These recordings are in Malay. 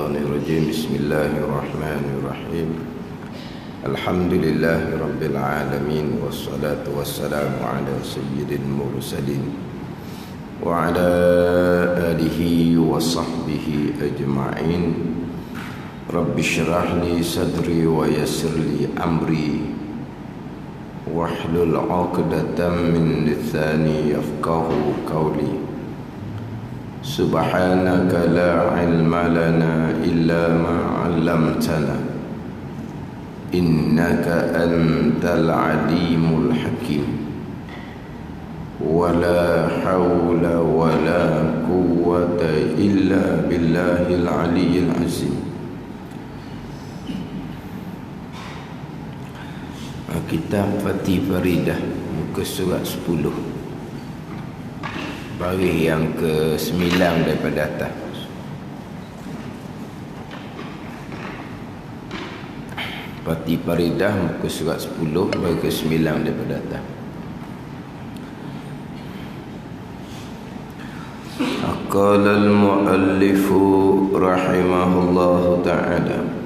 Minasyaitonirrajim. Bismillahirrahmanirrahim. Alhamdulillahi rabbil alamin, wassalatu wassalamu ala sayyidil mursalin wa ala alihi wa sahbihi ajma'in. Rabbi shrah li sadri wa yassir li amri wahlul 'uqdatam min lisani yafqahu qawli. Subhanaka la ilma lana illa ma 'allamtana innaka antal alimul hakim. Wala hawla wala quwwata illa billahil aliyyil azim. Kitab Fatih Faridah, muka surat 10, baris yang ke-9 daripada atas. Fatih Faridah, muka surat 10, baris ke-9 daripada atas. Qala al-muallifu rahimahullahu ta'ala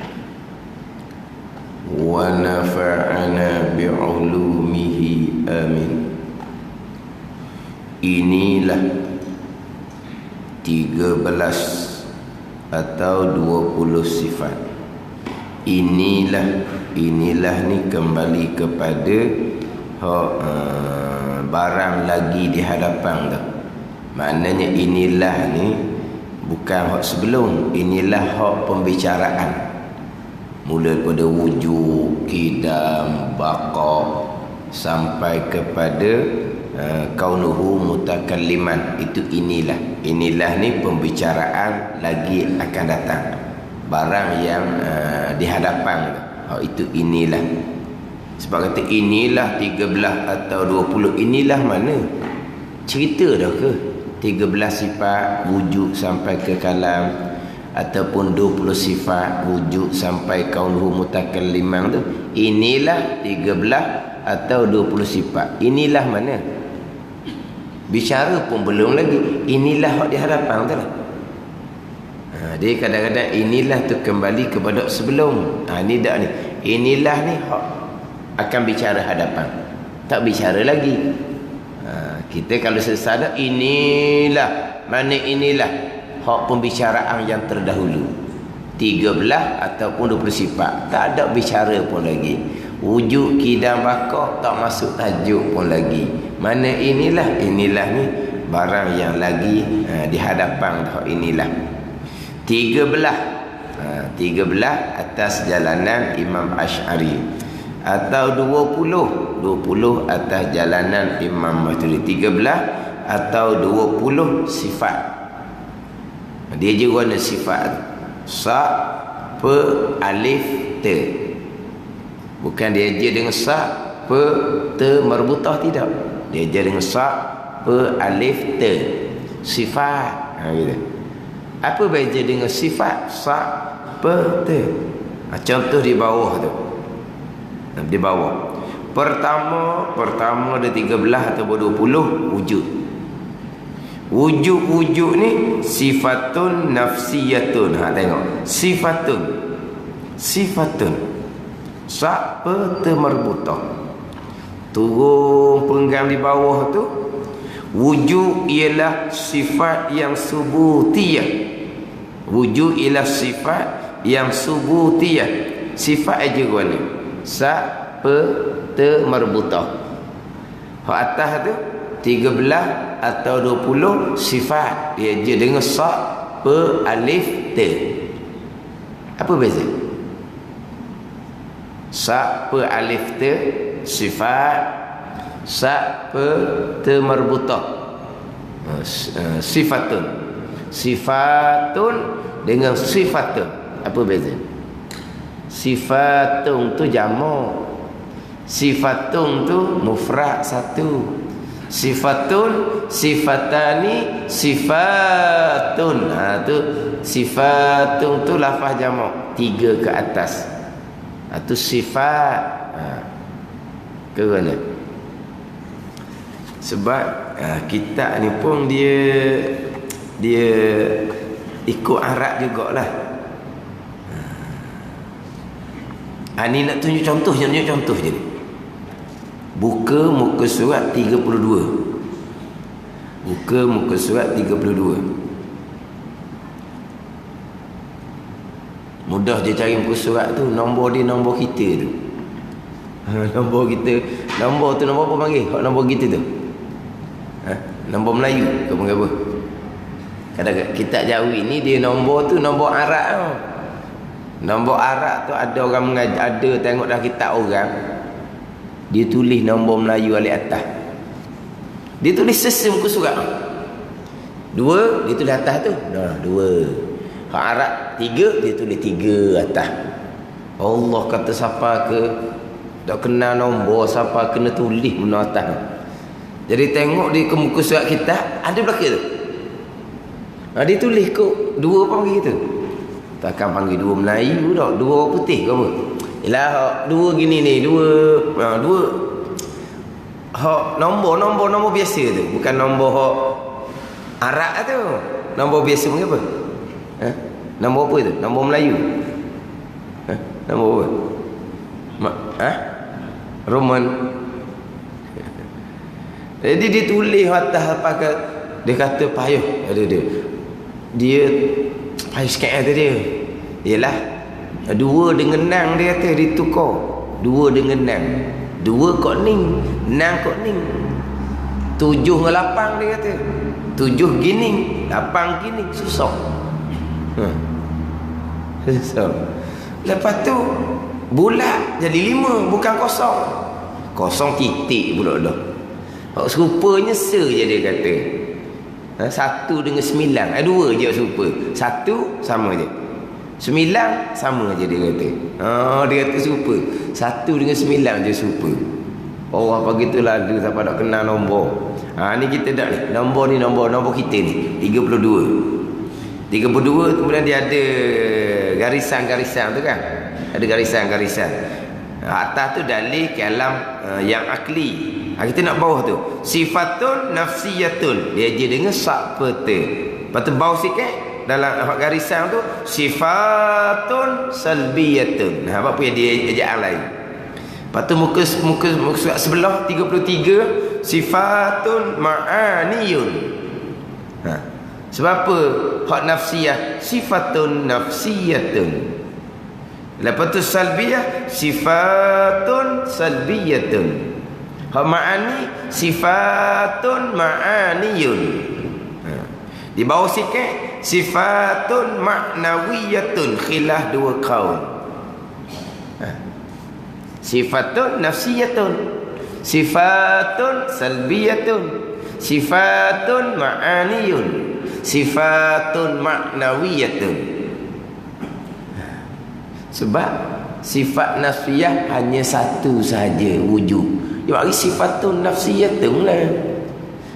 wa nafa'ana bi'ulumihi amin. Inilah 13 atau 20 sifat. Inilah ni kembali kepada barang lagi di hadapan dah. Maknanya inilah ni bukan hak sebelum. Inilah hak pembicaraan. Mula daripada wujud, kidam, baqa sampai kepada kaunuhu mutakalliman. Itu inilah. Inilah ni pembicaraan lagi akan datang. Barang yang di hadapan. Itu inilah. Sebab kata inilah 13 atau 20. Inilah mana? Cerita dah ke? 13 sifat wujud sampai ke kalam, ataupun 20 sifat wujud sampai kaunuhu mutakalliman tu. Inilah 13 atau 20 sifat. Inilah mana? Bicara pun belum lagi. Inilah hak di hadapan tu lah. Dia kadang-kadang inilah tu kembali kepada sebelum. Ni dak ni. Inilah ni hak akan bicara hadapan. Tak bicara lagi. Kita kalau sesadar inilah. Mana inilah hak pembicaraan yang terdahulu. 13 ataupun 20 sifat. Tak ada bicara pun lagi. Wujud, kidam, baqa tak masuk tajuk pun lagi. Mana inilah? Inilah ni barang yang lagi di hadapan hak inilah. 13 atas jalanan Imam Asy'ari, atau 20 atas jalanan Imam Maturidi. 13 atau 20 sifat. Dia je warna sifat. Sa, pe, alif, te. Bukan dia je dengan sa, pe, te marbutah, tidak. Dia je dengan sa, pe, alif, te. Sifat. Gitu. Apa beza dengan sifat sa, pe, te? Contoh di bawah tu. Di bawah. Pertama ada 13 atau 20 wujud. Wujud ni sifatun nafsiyatun. Tengok. Sifatun. Sa'pa temerbutah. Turun penggang di bawah tu. Wujud ialah sifat yang subutiyah. Wujud ialah sifat yang subutiyah. Sifat aja gua ni. Sa', pe, te, marbutah. Hak atas tu 13 atau 20 sifat. Dia je dengan sa', pe, alif, te. Apa beza? Sa', pe, alif, te sifat. Sa', pe, te, marbutah Sifatun dengan sifatun. Apa beza? Sifatun tu jamak. Sifatun tu mufrad satu. Sifatun, sifatani, sifatun. Tu sifatun tu lafaz jamak, 3 ke atas. Tu sifat. Ke mana? Sebab kitab ni pun dia ikut Arab jugalah. Ni nak tunjuk contoh je, Buka muka surat 32. Buka muka surat 32. Mudah je cari muka surat tu. Nombor dia nombor kita tu. Nombor kita. Nombor tu nombor apa panggil? Nombor kita tu. Nombor Melayu ke panggil apa? Kadang-kadang kitab Jawi ni dia nombor tu nombor Arab tau. Nombor Arab tu ada orang mengajar, ada tengok dah kitab orang. Dia tulis nombor Melayu alik atas. Dia tulis sesama muka surat. 2 dia tulis atas tu. Nah, 2. Hak Arab 3 dia tulis 3 atas. Allah kata siapa ke tak kenal nombor, siapa kena tulis benda atas. Jadi tengok di ke muka surat kita ada belakang tu. Dia tulis kok 2 apa panggil gitu. Takkan panggil 2 Melayu dak, 2 orang putih ke apa? Yalah 2 gini ni, 2 hak nombor biasa tu, bukan nombor hak Arab tu. Nombor biasa panggil apa? Nombor apa tu? Nombor Melayu. Nombor apa? Roman. Jadi dia tulis atas apa ke, dia kata payah ada dia payah sikit tu dia. Yalah 2 dengan nang dia kata ditukar. 2 dengan nang. 2 kok ning, nang kok ning. 7 dengan 8 dia kata. 7 gini, 8 gini, susah. Susah. Lepas tu bulat jadi 5 bukan kosong. Kosong titik pula dah. Serupanya se je dia kata. 1 dengan 9. 2 je serupa. 1 sama je. 9 sama je dia kata. Dia kata serupa. 1 dengan 9 je serupa. Oh apa gitulah dia siapa tak kenal nombor. Ni kita dah ni. Nombor kita ni 32. 32 kemudian dia ada garisan-garisan tu kan. Ada garisan-garisan. Atas tu dalil kalam yang akli. Kita nak bawah tu sifatun nafsiyatun, dia je dengan sak peta. Lepas tu bawah sikit dalam garisan tu sifatun salbiyatun. Apa yang dia ejaan lain. Lepas tu muka surat sebelah 33 sifatun ma'aniyun. Sebab apa? Hak nafsiyah sifatun nafsiyatun. Lepas tu salbiyah sifatun salbiyatun. Hak ma'ani sifatun ma'aniyun. Di bawah sikit sifatun ma'nawiyatun, khilaf 2 qaul. Sifatun nafsiyatun, sifatun salbiyatun, sifatun ma'aniyun, sifatun ma'nawiyatun. Sebab sifat nafsiyah hanya satu sahaja wujud. Dia bagi sifatun nafsiyatun lah.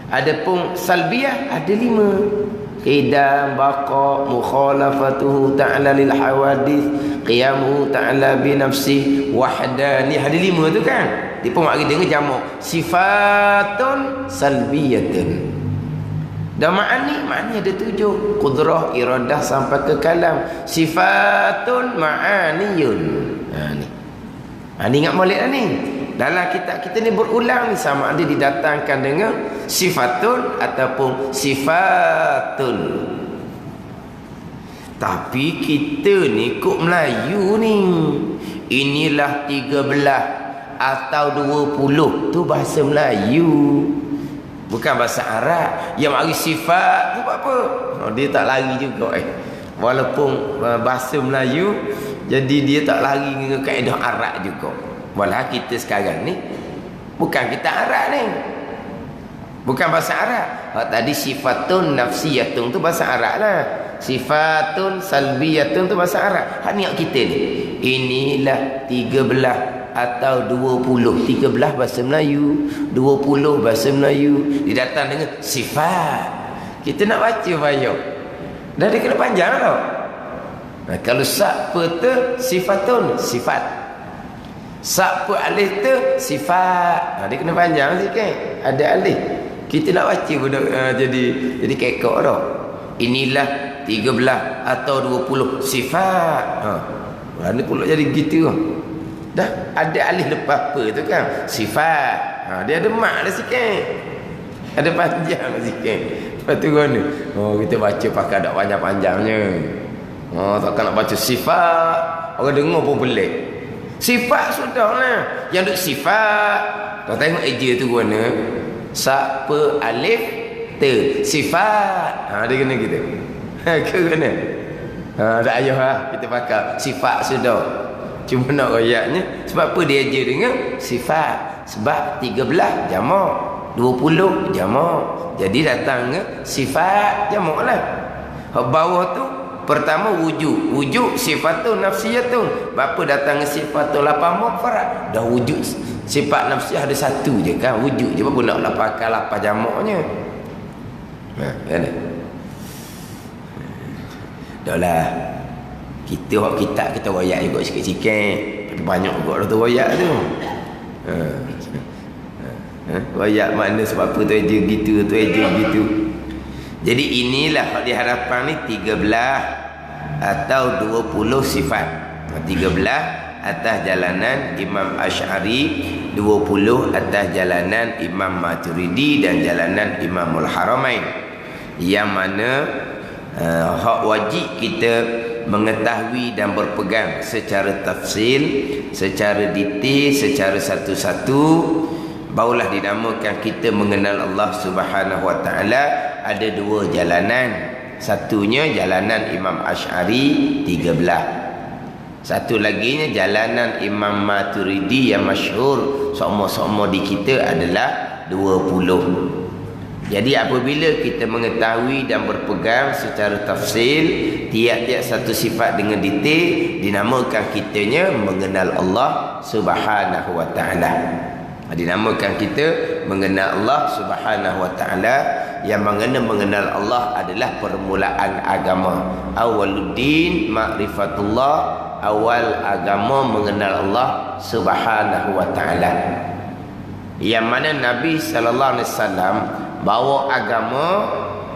Adapun salbiyah ada 5. Qidam, baqa, mukhalafatuhu ta'ala lil hawadith, qiyamuhu ta'ala bi nafsi, wahdani. Ada 5 tu kan. Dia pun bagi dengan jamak sifatun salbiyatun. Dan ma'ani ada 7. Qudrah, iradah sampai ke kalam. Sifatun ma'aniyun. Ni ingat molek lah ni. Dalam kitab kita ni berulang ni, sama ada didatangkan dengan sifatun ataupun sifatun. Tapi kita ni kok Melayu ni, inilah 13 atau 20 tu bahasa Melayu, bukan bahasa Arab. Yang mari sifat tu apa? Dia tak lari juga walaupun bahasa Melayu, jadi dia tak lari dengan kaedah Arab juga. Walau kita sekarang ni bukan kita Arab ni, bukan bahasa Arab. Tadi sifatun nafsiyatun tu bahasa Arab lah. Sifatun salbiyatun tu bahasa Arab. Niat kita ni inilah 13 atau 20. 13 bahasa Melayu, 20 bahasa Melayu, didatang dengan sifat. Kita nak baca payah dah dia kena panjang tau. Kalau sak peta sifatun, sifat. Sak put alif tu sifat. Dia kena panjang sikit. Ada alif. Kita nak baca budak jadi kekok dah. Inilah 13 atau 20 sifat. Ni pula jadi gitu. Dah ada alif lepas apa tu kan? Sifat. Dia ada mak dah sikit. Ada panjang sikit. Lepas tu kan, kita baca pakai tak panjang-panjangnya. Takkan nak baca sifat. Orang dengar pun pelik. Sifat sudah lah. Yang duk sifat. Kau tengok eja tu guna. Siapa alif te. Sifat. Dia kena kita. Ke kena? Tak payah lah. Kita pakai sifat sudah. Cuma nak royaknya. Sebab apa dia je dengan sifat? Sebab 13 jamak. 20 jamak. Jadi datang ke sifat jamak lah. Bawah tu pertama wujud. Wujud sifatun nafsiyatun. Bapa datang ke sifatun lapang mufrad. Dah wujud sifat nafsiyah ada satu je kan. Wujud je. Bapa nak lapangkan lapang jamaknya. Kan? Dah lah. Kita hak kitab kita royak juga sikit-sikit. Banyak juga tu royak tu. Royak makna sebab apa tu eja gitu, tu eja gitu. Jadi inilah hak diharapan ni 13 atau 20 sifat. 13 atas jalanan Imam Asy'ari, 20 atas jalanan Imam Maturidi dan jalanan Imamul Haramain. Yang mana hak wajib kita mengetahui dan berpegang secara tafsil, secara detail, secara satu-satu, barulah dinamakan kita mengenal Allah Subhanahu wa taala. Ada dua jalanan. Satunya jalanan Imam Asy'ari 13. Satu laginya jalanan Imam Maturidi yang masyhur sama-sama di kita adalah 20. Jadi apabila kita mengetahui dan berpegang secara tafsil tiap-tiap satu sifat dengan detail, dinamakan kitanya mengenal Allah Subhanahu wa taala. Dinamakan kita mengenal Allah Subhanahu wa taala. Yang mengenal Allah adalah permulaan agama. Awaluddin ma'rifatullah. Awal agama mengenal Allah Subhanahu wa taala. Yang mana Nabi sallallahu alaihi wasallam bawa agama,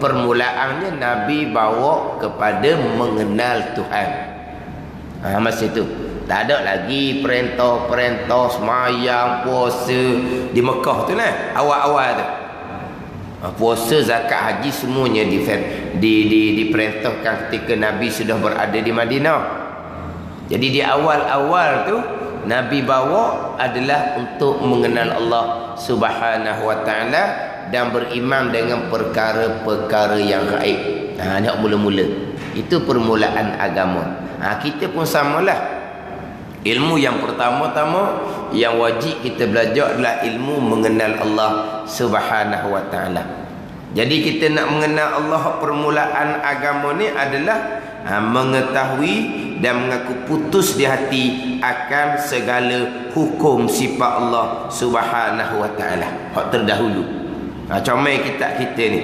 permulaannya Nabi bawa kepada mengenal Tuhan. Masa itu tak ada lagi perintah-perintah semayang, puasa di Mekah tu lah, awal-awal tu. Puasa, zakat, haji semuanya diperintahkan ketika Nabi sudah berada di Madinah. Jadi di awal-awal tu Nabi bawa adalah untuk mengenal Allah Subhanahu wa taala dan beriman dengan perkara-perkara yang gaib. Nak mula-mula. Itu permulaan agama. Kita pun samalah. Ilmu yang pertama-tama yang wajib kita belajar adalah ilmu mengenal Allah Subhanahu wa taala. Jadi kita nak mengenal Allah, permulaan agama ni adalah mengetahui dan mengaku putus di hati akan segala hukum sifat Allah Subhanahu wa taala. Hak terdahulu. Comel kitab kita ni.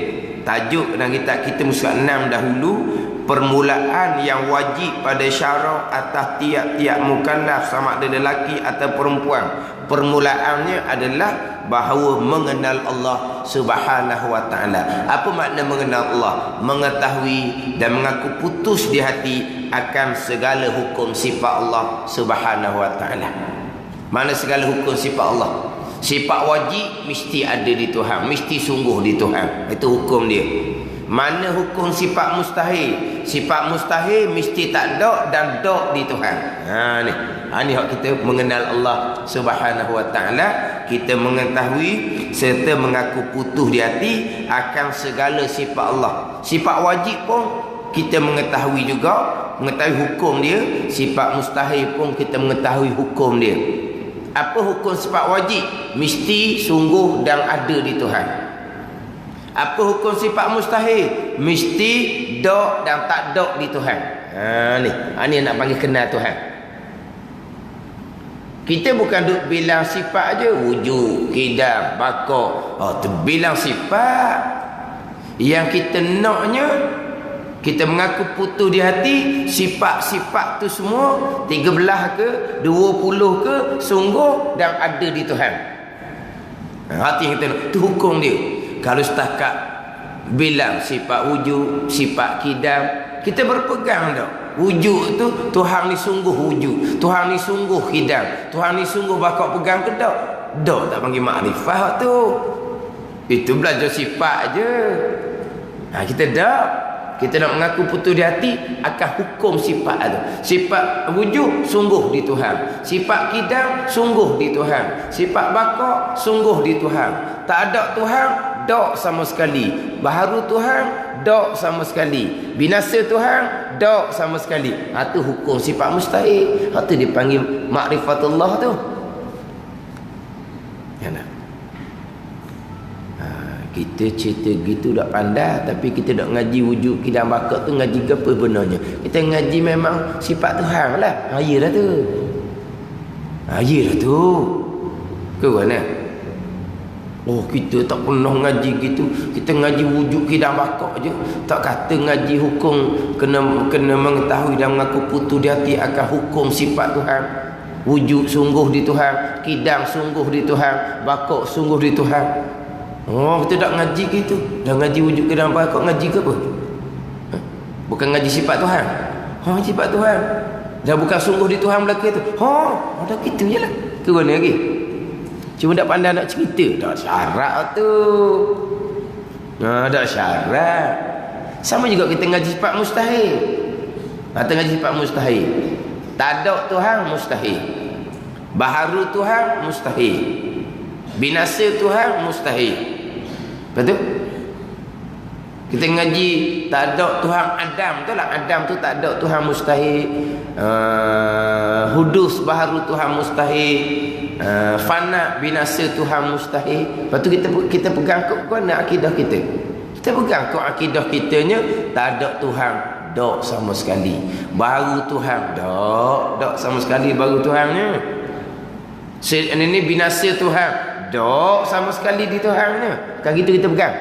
Tajuk dalam kitab kita muka 6 dahulu, permulaan yang wajib pada syarak atas tiap-tiap mukallaf sama ada lelaki atau perempuan. Permulaannya adalah bahawa mengenal Allah Subhanahu wa taala. Apa makna mengenal Allah? Mengetahui dan mengaku putus di hati akan segala hukum sifat Allah Subhanahu wa taala. Mana segala hukum sifat Allah? Sifat wajib mesti ada di Tuhan, mesti sungguh di Tuhan. Itu hukum dia. Mana hukum sifat mustahil? Sifat mustahil mesti tak ada dan ada di Tuhan. Ni hak kita mengenal Allah Subhanahu wa taala, kita mengetahui serta mengaku putus di hati akan segala sifat Allah. Sifat wajib pun kita mengetahui juga, mengetahui hukum dia. Sifat mustahil pun kita mengetahui hukum dia. Apa hukum sifat wajib? Mesti sungguh dan ada di Tuhan. Apa hukum sifat mustahil? Mesti dok dan tak dok di Tuhan. Ni nak panggil kenal Tuhan. Kita bukan duk bilang sifat aja, wujud, qidam, baqa. Terbilang sifat yang kita naknya, kita mengaku putus di hati, sifat-sifat tu semua 13 ke 20 ke sungguh dan ada di Tuhan. Hati kita nak, tu hukum dia. Kalau setakat bilang sifat wujud, sifat qidam, kita berpegang tak? Wujud tu Tuhan ni sungguh wujud, Tuhan ni sungguh hidang, Tuhan ni sungguh bakal pegang ke dak? Dak tak panggil makrifat tu. Itu belajar sifat je. Kita dak. Kita nak mengaku putus di hati akan hukum sifat tu. Sifat wujud sungguh di Tuhan. Sifat kidam sungguh di Tuhan. Sifat bakar sungguh di Tuhan. Tak ada Tuhan, dok sama sekali. Baharu Tuhan, dok sama sekali. Binasa Tuhan, dok sama sekali. Tu hukum sifat mustahil. Tu dipanggil makrifatullah tu. Ya nak. Kita cerita gitu tak pandai, tapi kita tak ngaji wujud kidam bakar tu ngaji ke apa benarnya. Kita ngaji memang sifat Tuhan lah. Iyalah tu. Iyalah tu. Ke mana? Oh, kita tak pernah ngaji gitu. Kita ngaji wujud kidam bakar je. Tak kata ngaji hukum kena mengetahui dan mengaku putus di hati akan hukum sifat Tuhan. Wujud sungguh di Tuhan, kidam sungguh di Tuhan, bakar sungguh di Tuhan. Oh, kita tak ngaji gitu. Dah ngaji wujud ke dalam bakar, ngaji ke apa? Bukan ngaji sifat Tuhan. Sifat Tuhan. Dah bukan sungguh di Tuhan belakang tu. Dah gitu je lah. Ke mana lagi? Cuma tak pandai nak cerita. Tak syarat tu. Tak syarat. Sama juga kita ngaji sifat mustahil. Kita ngaji sifat mustahil. Tak ada Tuhan, mustahil. Baharu Tuhan, mustahil. Binasa Tuhan, mustahil. Betul? Kita ngaji tak ada Tuhan Adam, betul lah. Adam tu tak ada Tuhan, mustahil. Hudus baharu Tuhan, mustahil. Fana binasa Tuhan, mustahil. Lepas tu kita pegang kok mana akidah kita. Kita pegang kok akidah kitanya tak ada Tuhan, dok sama sekali. Baru Tuhan, dok sama sekali baru Tuhannya. Ini binasa Tuhan, dok sama sekali di Tuhannya. Kan gitu kita pegang.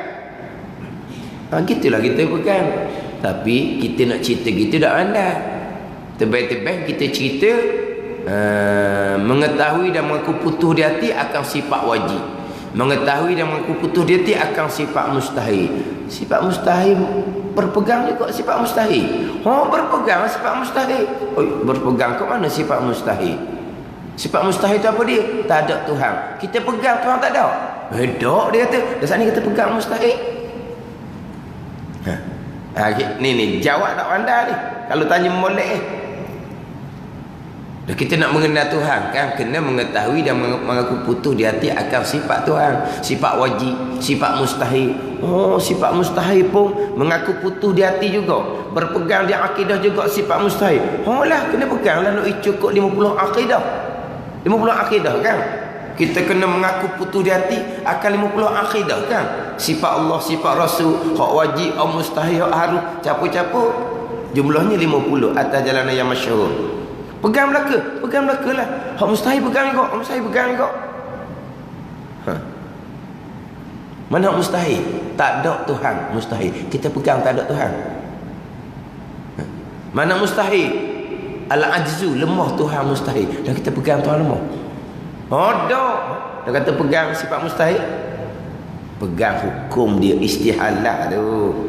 Gitulah kita pegang. Tapi kita nak cerita gitu tak pandai. Tebal-tebal kita cerita mengetahui dan mengaku putus di hati akan sifat wajib. Mengetahui dan mengaku putus di hati akan sifat mustahil. Sifat mustahil berpegang juga sifat mustahil. Berpegang sifat mustahil. Berpegang ke mana sifat mustahil? Sifat mustahil itu apa dia? Tak ada Tuhan. Kita pegang Tuhan tak ada. Bedok dia kata. Dasar ni kita pegang mustahil. Ni jawab tak pandai ni. Kalau tanya molek kita nak mengenal Tuhan kan, kena mengetahui dan mengaku putus di hati akan sifat Tuhan. Sifat wajib, sifat mustahil. Sifat mustahil pun mengaku putus di hati juga. Berpegang di akidah juga sifat mustahil. Kena pegang lah nak cukup 50 akidah. 50 akidah kan. Kita kena mengaku putus di hati akan 50 akidah kan. Sifat Allah, sifat Rasul, hak wajib, hak mustahil, hak harum, capu-capu jumlahnya 50 atas jalan yang masyhur. Pegang belaka lah. Hak mustahil pegang juga, hak mustahil pegang juga. Mana hak mustahil? Tak ada Tuhan, mustahil. Kita pegang tak ada Tuhan. Mana mustahil? Al-ajzu, lemah Tuhan, mustahil. Dan kita pegang Tuhan lemah. Dia kata pegang sifat mustahil. Pegang hukum dia, istihalah tu.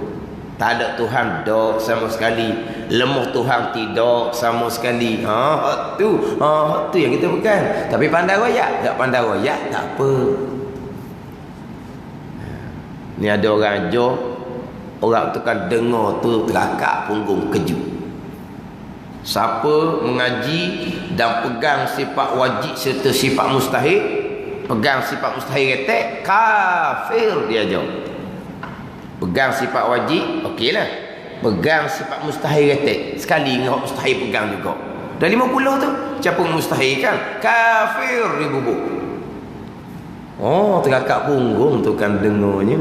Tak ada Tuhan, dok sama sekali. Lemah Tuhan, tidak sama sekali. Tu yang kita pegang. Tapi pandai royak? Tak pandai royak, tak apa. Ni ada orang ajar, orang tu kan dengar tu terakak punggung kejut. Siapa mengaji dan pegang sifat wajib serta sifat mustahil, pegang sifat mustahil retek, kafir dia ajar. Pegang sifat wajib, okeylah. Pegang sifat mustahil retek, sekali dengan mustahil pegang juga. Dah 50 tu, capung mustahil kan, kafir dia bubuk. Terkakak punggung tu kan dengarnya.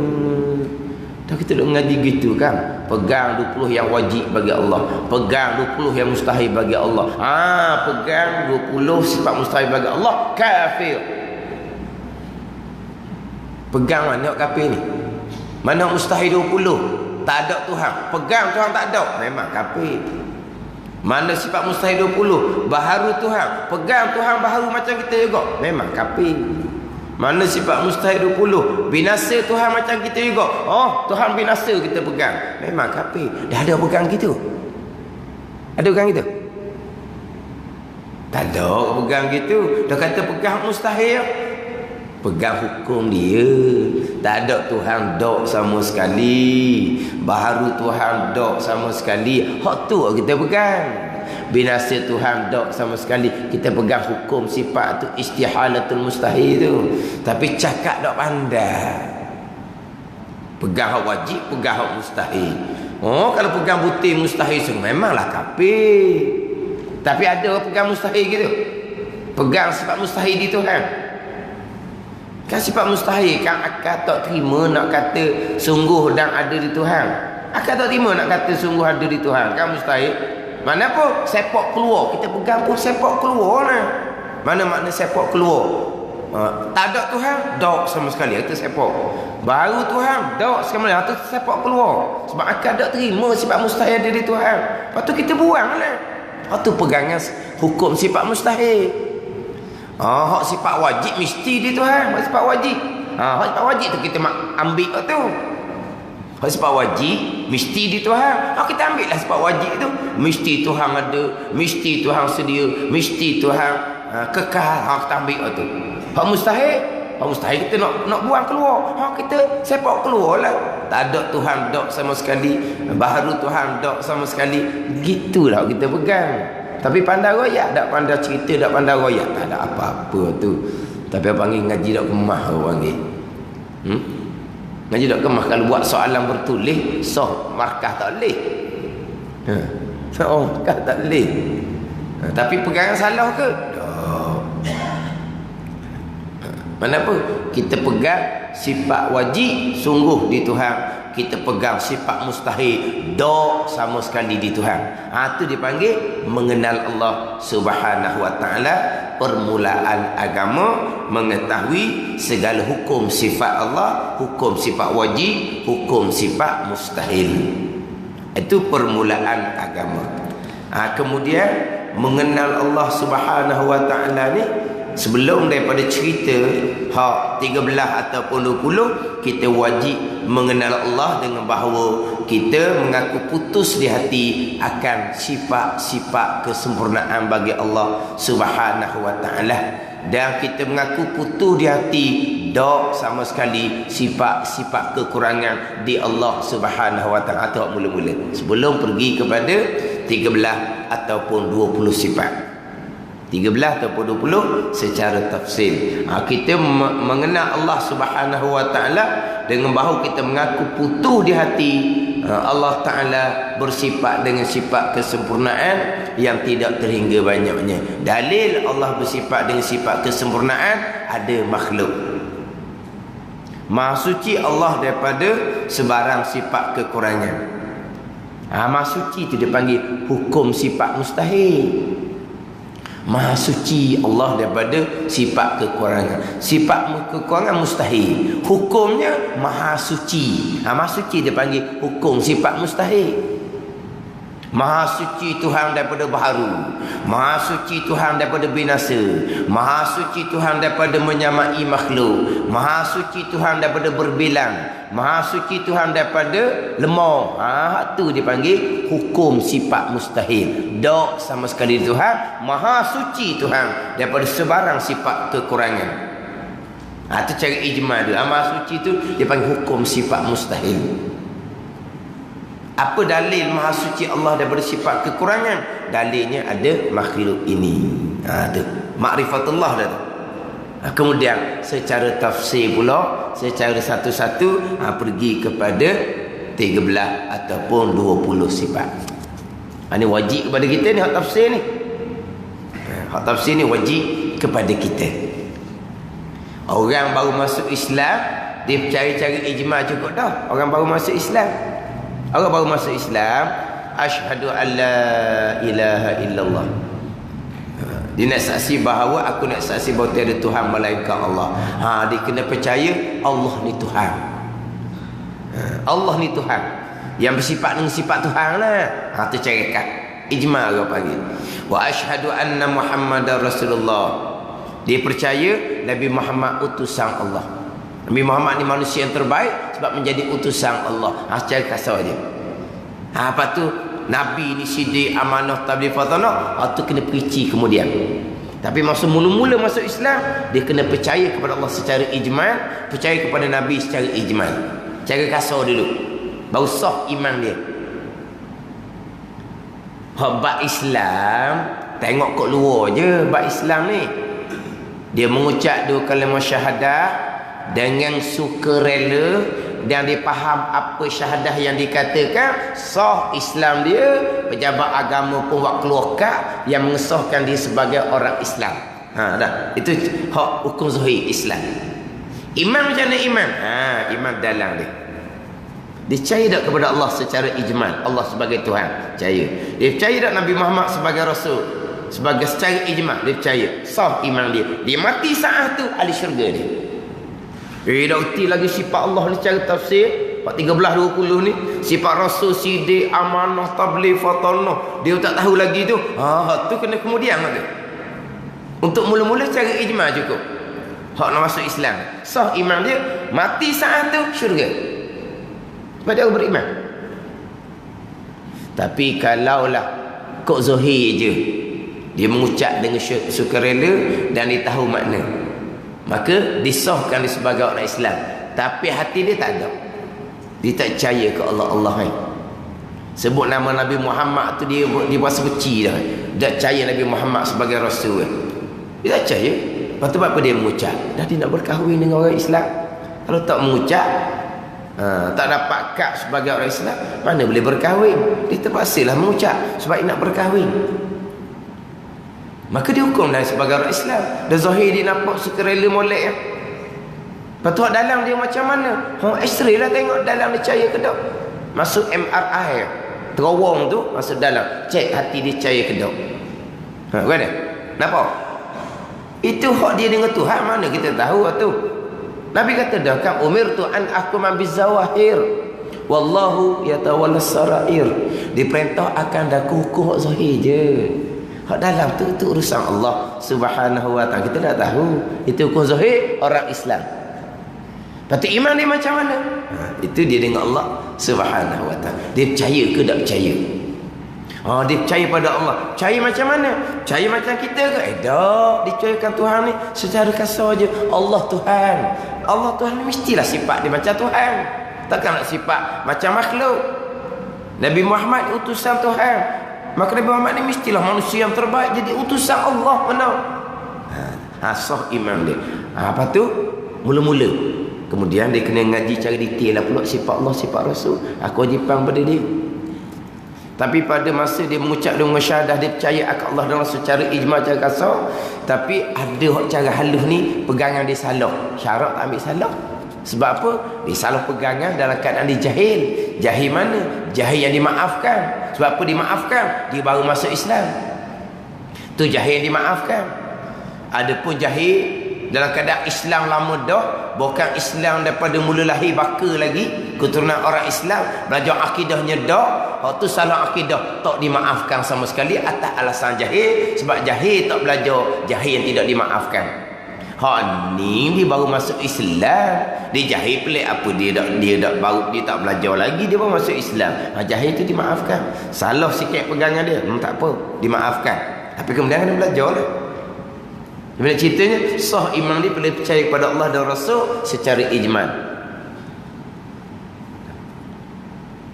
Dah kita nak ngaji gitu kan. Pegang 20 yang wajib bagi Allah, pegang 20 yang mustahil bagi Allah. Pegang 20 sifat mustahil bagi Allah, kafir. Pegang mana kafir ni? Mana mustahil 20? Tak ada Tuhan. Pegang Tuhan tak ada, memang kafir. Mana sifat mustahil 20? Baharu Tuhan. Pegang Tuhan baharu macam kita juga, memang kafir. Mana sifat mustahil 20? Binasa Tuhan macam kita juga. Tuhan binasa kita pegang, memang kafir. Dah ada pegang gitu. Ada orang gitu? Tak ada pegang gitu. Dah kata pegang mustahil. Pegang hukum dia. Tak ada Tuhan dok sama sekali. Baharu Tuhan dok sama sekali. Hak tu kita pegang. Binasa Tuhan dok sama sekali. Kita pegang hukum sifat tu istihalatul mustahil tu. Tapi cakap dok pandai. Pegang hak wajib, pegang hak mustahil. Oh, kalau pegang butir mustahil memanglah kafir. Tapi ada orang pegang mustahil gitu. Pegang sifat mustahil di Tuhan. Kan sifat mustahil kan akal tak terima nak kata sungguh dan ada di Tuhan. Akal tak terima nak kata sungguh ada di Tuhan. Kan mustahil. Mana pun sepak keluar. Kita pegang pun sepak keluar lah. Mana makna sepak keluar? Tak ada Tuhan, dok sama sekali. Itu sepak. Baru Tuhan, dok sekali. Itu sepak keluar. Sebab akal tak terima sifat mustahil ada di Tuhan. Lepas tu kita buang lah. Hak tu pegangan hukum sifat mustahil. Hak sifat wajib mesti di Tuhan. Hak sifat wajib. Hak sifat wajib tu kita ambil tu. Hak sifat wajib mesti di Tuhan. Kita ambil lah sifat wajib tu. Mesti Tuhan ada, mesti Tuhan sedia, mesti Tuhan kekal. Kita ambil tu. Hak mustahil, hak mustahil kita nak buang keluar. Kita sepak keluar lah. Tak ada Tuhan dok sama sekali. Baharu Tuhan dok sama sekali. Gitulah kita pegang. Tapi pandai royak, tak pandai cerita, tak pandai royak, tak ada apa-apa tu. Tapi apa panggil ngaji dok kemah orang panggil. Ngaji dok kemah kalau buat soalan bertulis, markah tak leh. Markah tak leh. Tapi pegangan salah ke? Mana apa? Kita pegang sifat wajib sungguh di Tuhan. Kita pegang sifat mustahil dok sama sekali di Tuhan. Itu dipanggil mengenal Allah Subhanahu wa taala. Permulaan agama mengetahui segala hukum sifat Allah, hukum sifat wajib, hukum sifat mustahil. Itu permulaan agama. Kemudian mengenal Allah Subhanahu wa taala ni sebelum daripada cerita hak 13 ataupun 20, kita wajib mengenal Allah dengan bahawa kita mengaku putus di hati akan sifat-sifat kesempurnaan bagi Allah Subhanahu wa taala, dan kita mengaku putus di hati dok sama sekali sifat-sifat kekurangan di Allah Subhanahu wa taala. Atau mula-mula sebelum pergi kepada 13 ataupun 20 sifat. 13 ataupun 20 secara tafsir. Kita mengenal Allah Subhanahu wa taala dengan bahawa kita mengaku putus di hati Allah taala bersifat dengan sifat kesempurnaan yang tidak terhingga banyaknya. Dalil Allah bersifat dengan sifat kesempurnaan, ada makhluk. Maha suci Allah daripada sebarang sifat kekurangan. Maha suci itu dipanggil hukum sifat mustahil. Maha suci Allah daripada sifat kekurangan. Sifat kekurangan mustahil. Hukumnya maha suci. Maha suci dia panggil hukum sifat mustahil. Maha suci Tuhan daripada baharu. Maha suci Tuhan daripada binasa. Maha suci Tuhan daripada menyamai makhluk. Maha suci Tuhan daripada berbilang. Maha suci Tuhan daripada lemah. Tu dipanggil hukum sifat mustahil. Dok sama sekali Tuhan. Maha suci Tuhan daripada sebarang sifat kekurangan. Itu cara ijma dia. Maha suci tu dia panggil hukum sifat mustahil. Apa dalil maha suci Allah daripada sifat kekurangan? Dalilnya ada makhluk ini. Ada makrifatullah dah tu. Kemudian secara tafsir pula, secara satu-satu pergi kepada 13 ataupun 20 sifat. Ini wajib kepada kita ni, hak tafsir ni. Hak tafsir ni wajib kepada kita. Orang baru masuk Islam, dia cari-cari ijma cukup dah. Orang baru masuk Islam. Orang baru masuk Islam, asyhadu an la ilaha illallah. Dia nak saksi bahawa aku nak saksi bahawa tiada Tuhan melainkan Allah. Dia kena percaya Allah ni Tuhan. Allah ni Tuhan. Yang bersifat dengan sifat Tuhan lah. Tu carikan. Ijma orang panggil. Wa asyhadu anna Muhammadar Rasulullah. Dia percaya Nabi Muhammad utusan Allah. Nabi Muhammad ni manusia yang terbaik sebab menjadi utusan Allah. Secara kasar je. Lepas tu Nabi ni siddiq, amanah, tabligh, fatanah, itu kena perici kemudian. Tapi masa mula-mula masuk Islam, dia kena percaya kepada Allah secara ijmal, percaya kepada Nabi secara ijmal. Cara kasar dulu, baru sah iman dia. Bab Islam, tengok kat luar je bab Islam ni. Dia mengucap dua kalimah syahadah dengan sukarela dan dia faham apa syahadah yang dikatakan, sah Islam dia. Pejabat agama pun buat keluar kad yang mengesahkan dia sebagai orang Islam. Dah. Itu hak hukum zahir Islam. Iman macam mana iman? Iman dalam dia. Dia percaya tak kepada Allah secara ijmal, Allah sebagai Tuhan? Percaya. Dia percaya tak Nabi Muhammad sebagai Rasul? Secara ijmal dia percaya. Sah iman dia. Dia mati saat tu ahli syurga dia. Dah uti lagi sifat Allah ni cara tafsir 13-20 ni. Sifat Rasul, siddiq, amanah, tabligh, fatanah. Dia tak tahu lagi tu. Tu kena kemudian tu. Untuk mula-mula cara ijmal cukup. Hak nak masuk Islam. Sah iman dia, mati saat tu syurga. Sebab dia beriman. Tapi kalaulah kok zahir je, dia mengucap dengan sukarela dan dia tahu makna, maka disahkan dia sebagai orang Islam. Tapi hati dia tak ada. Dia tak percaya ke Allah ni. Sebut nama Nabi Muhammad tu dia berasa beci dah. Dia tak percaya Nabi Muhammad sebagai Rasul. Dia tak percaya. Lepas tu apa dia mengucap? Dah dia nak berkahwin dengan orang Islam. Kalau tak mengucap, tak dapat kad sebagai orang Islam, mana boleh berkahwin? Dia terpaksalah mengucap sebab dia nak berkahwin. Maka dia hukum dah sebagai orang Islam. Dan zahir dia nampak sukarela molek ya. Lepas tu dalam dia macam mana? X-ray lah tengok dalam dia percaya ke tak. Masuk MRI terowong tu, masuk dalam, cek hati dia percaya ke tak. Kan dia? Nampak? Itu hak dia dengan Tuhan, mana kita tahu tu. Nabi kata dah kan, umirtu an ahkuma bizawahir wallahu yatawalla sarair. Diperintah akan aku hukum hak zahir je. Hak dalam tu urusan Allah Subhanahu wa taala. Kita tak tahu. Itu hukum zahir orang Islam. Tapi iman dia macam mana? Itu dia dengan Allah Subhanahu wa taala. Dia percaya ke tak percaya? Dia percaya pada Allah. Percaya macam mana? Percaya macam kita ke? Tak. Dipercayakan Tuhan ni secara kasar je. Allah Tuhan. Allah Tuhan ni mestilah sifat dia macam Tuhan. Takkan nak sifat macam makhluk. Nabi Muhammad utusan Tuhan. Maka Nabi Muhammad ni mestilah manusia yang terbaik, jadi utusan Allah. Mana? Sah iman dia. Apa tu? Mula-mula. Kemudian dia kena ngaji cara detail lah pula sifat Allah, sifat Rasul. Aku wajipan pada dia. Tapi pada masa dia mengucap dengan syahadah, dia percaya akan Allah dan Rasul secara ijma, cara kasar. Tapi ada cara halus ni, pegangan dia salah. Syarat tak ambil salah. Sebab apa? Dia salah pegangan dalam keadaan dia jahil. Jahil mana? Jahil yang dimaafkan. Sebab apa dimaafkan? Dia baru masuk Islam. Tu jahil yang dimaafkan. Adapun jahil dalam keadaan Islam lama dah, bukan Islam daripada mula lahir baka lagi, keturunan orang Islam, belajar akidahnya dah, waktu salah akidah tak dimaafkan sama sekali atas alasan jahil. Sebab jahil tak belajar, jahil yang tidak dimaafkan. Ni dia baru masuk Islam. Dia jahil pelik apa, dia tak belajar lagi, dia baru masuk Islam. Jahil tu dimaafkan. Salah sikit pegangan dia, tak apa, dimaafkan. Tapi kemudian dia belajar lah. Bila ceritanya sah iman dia boleh percaya kepada Allah dan Rasul secara ijmal.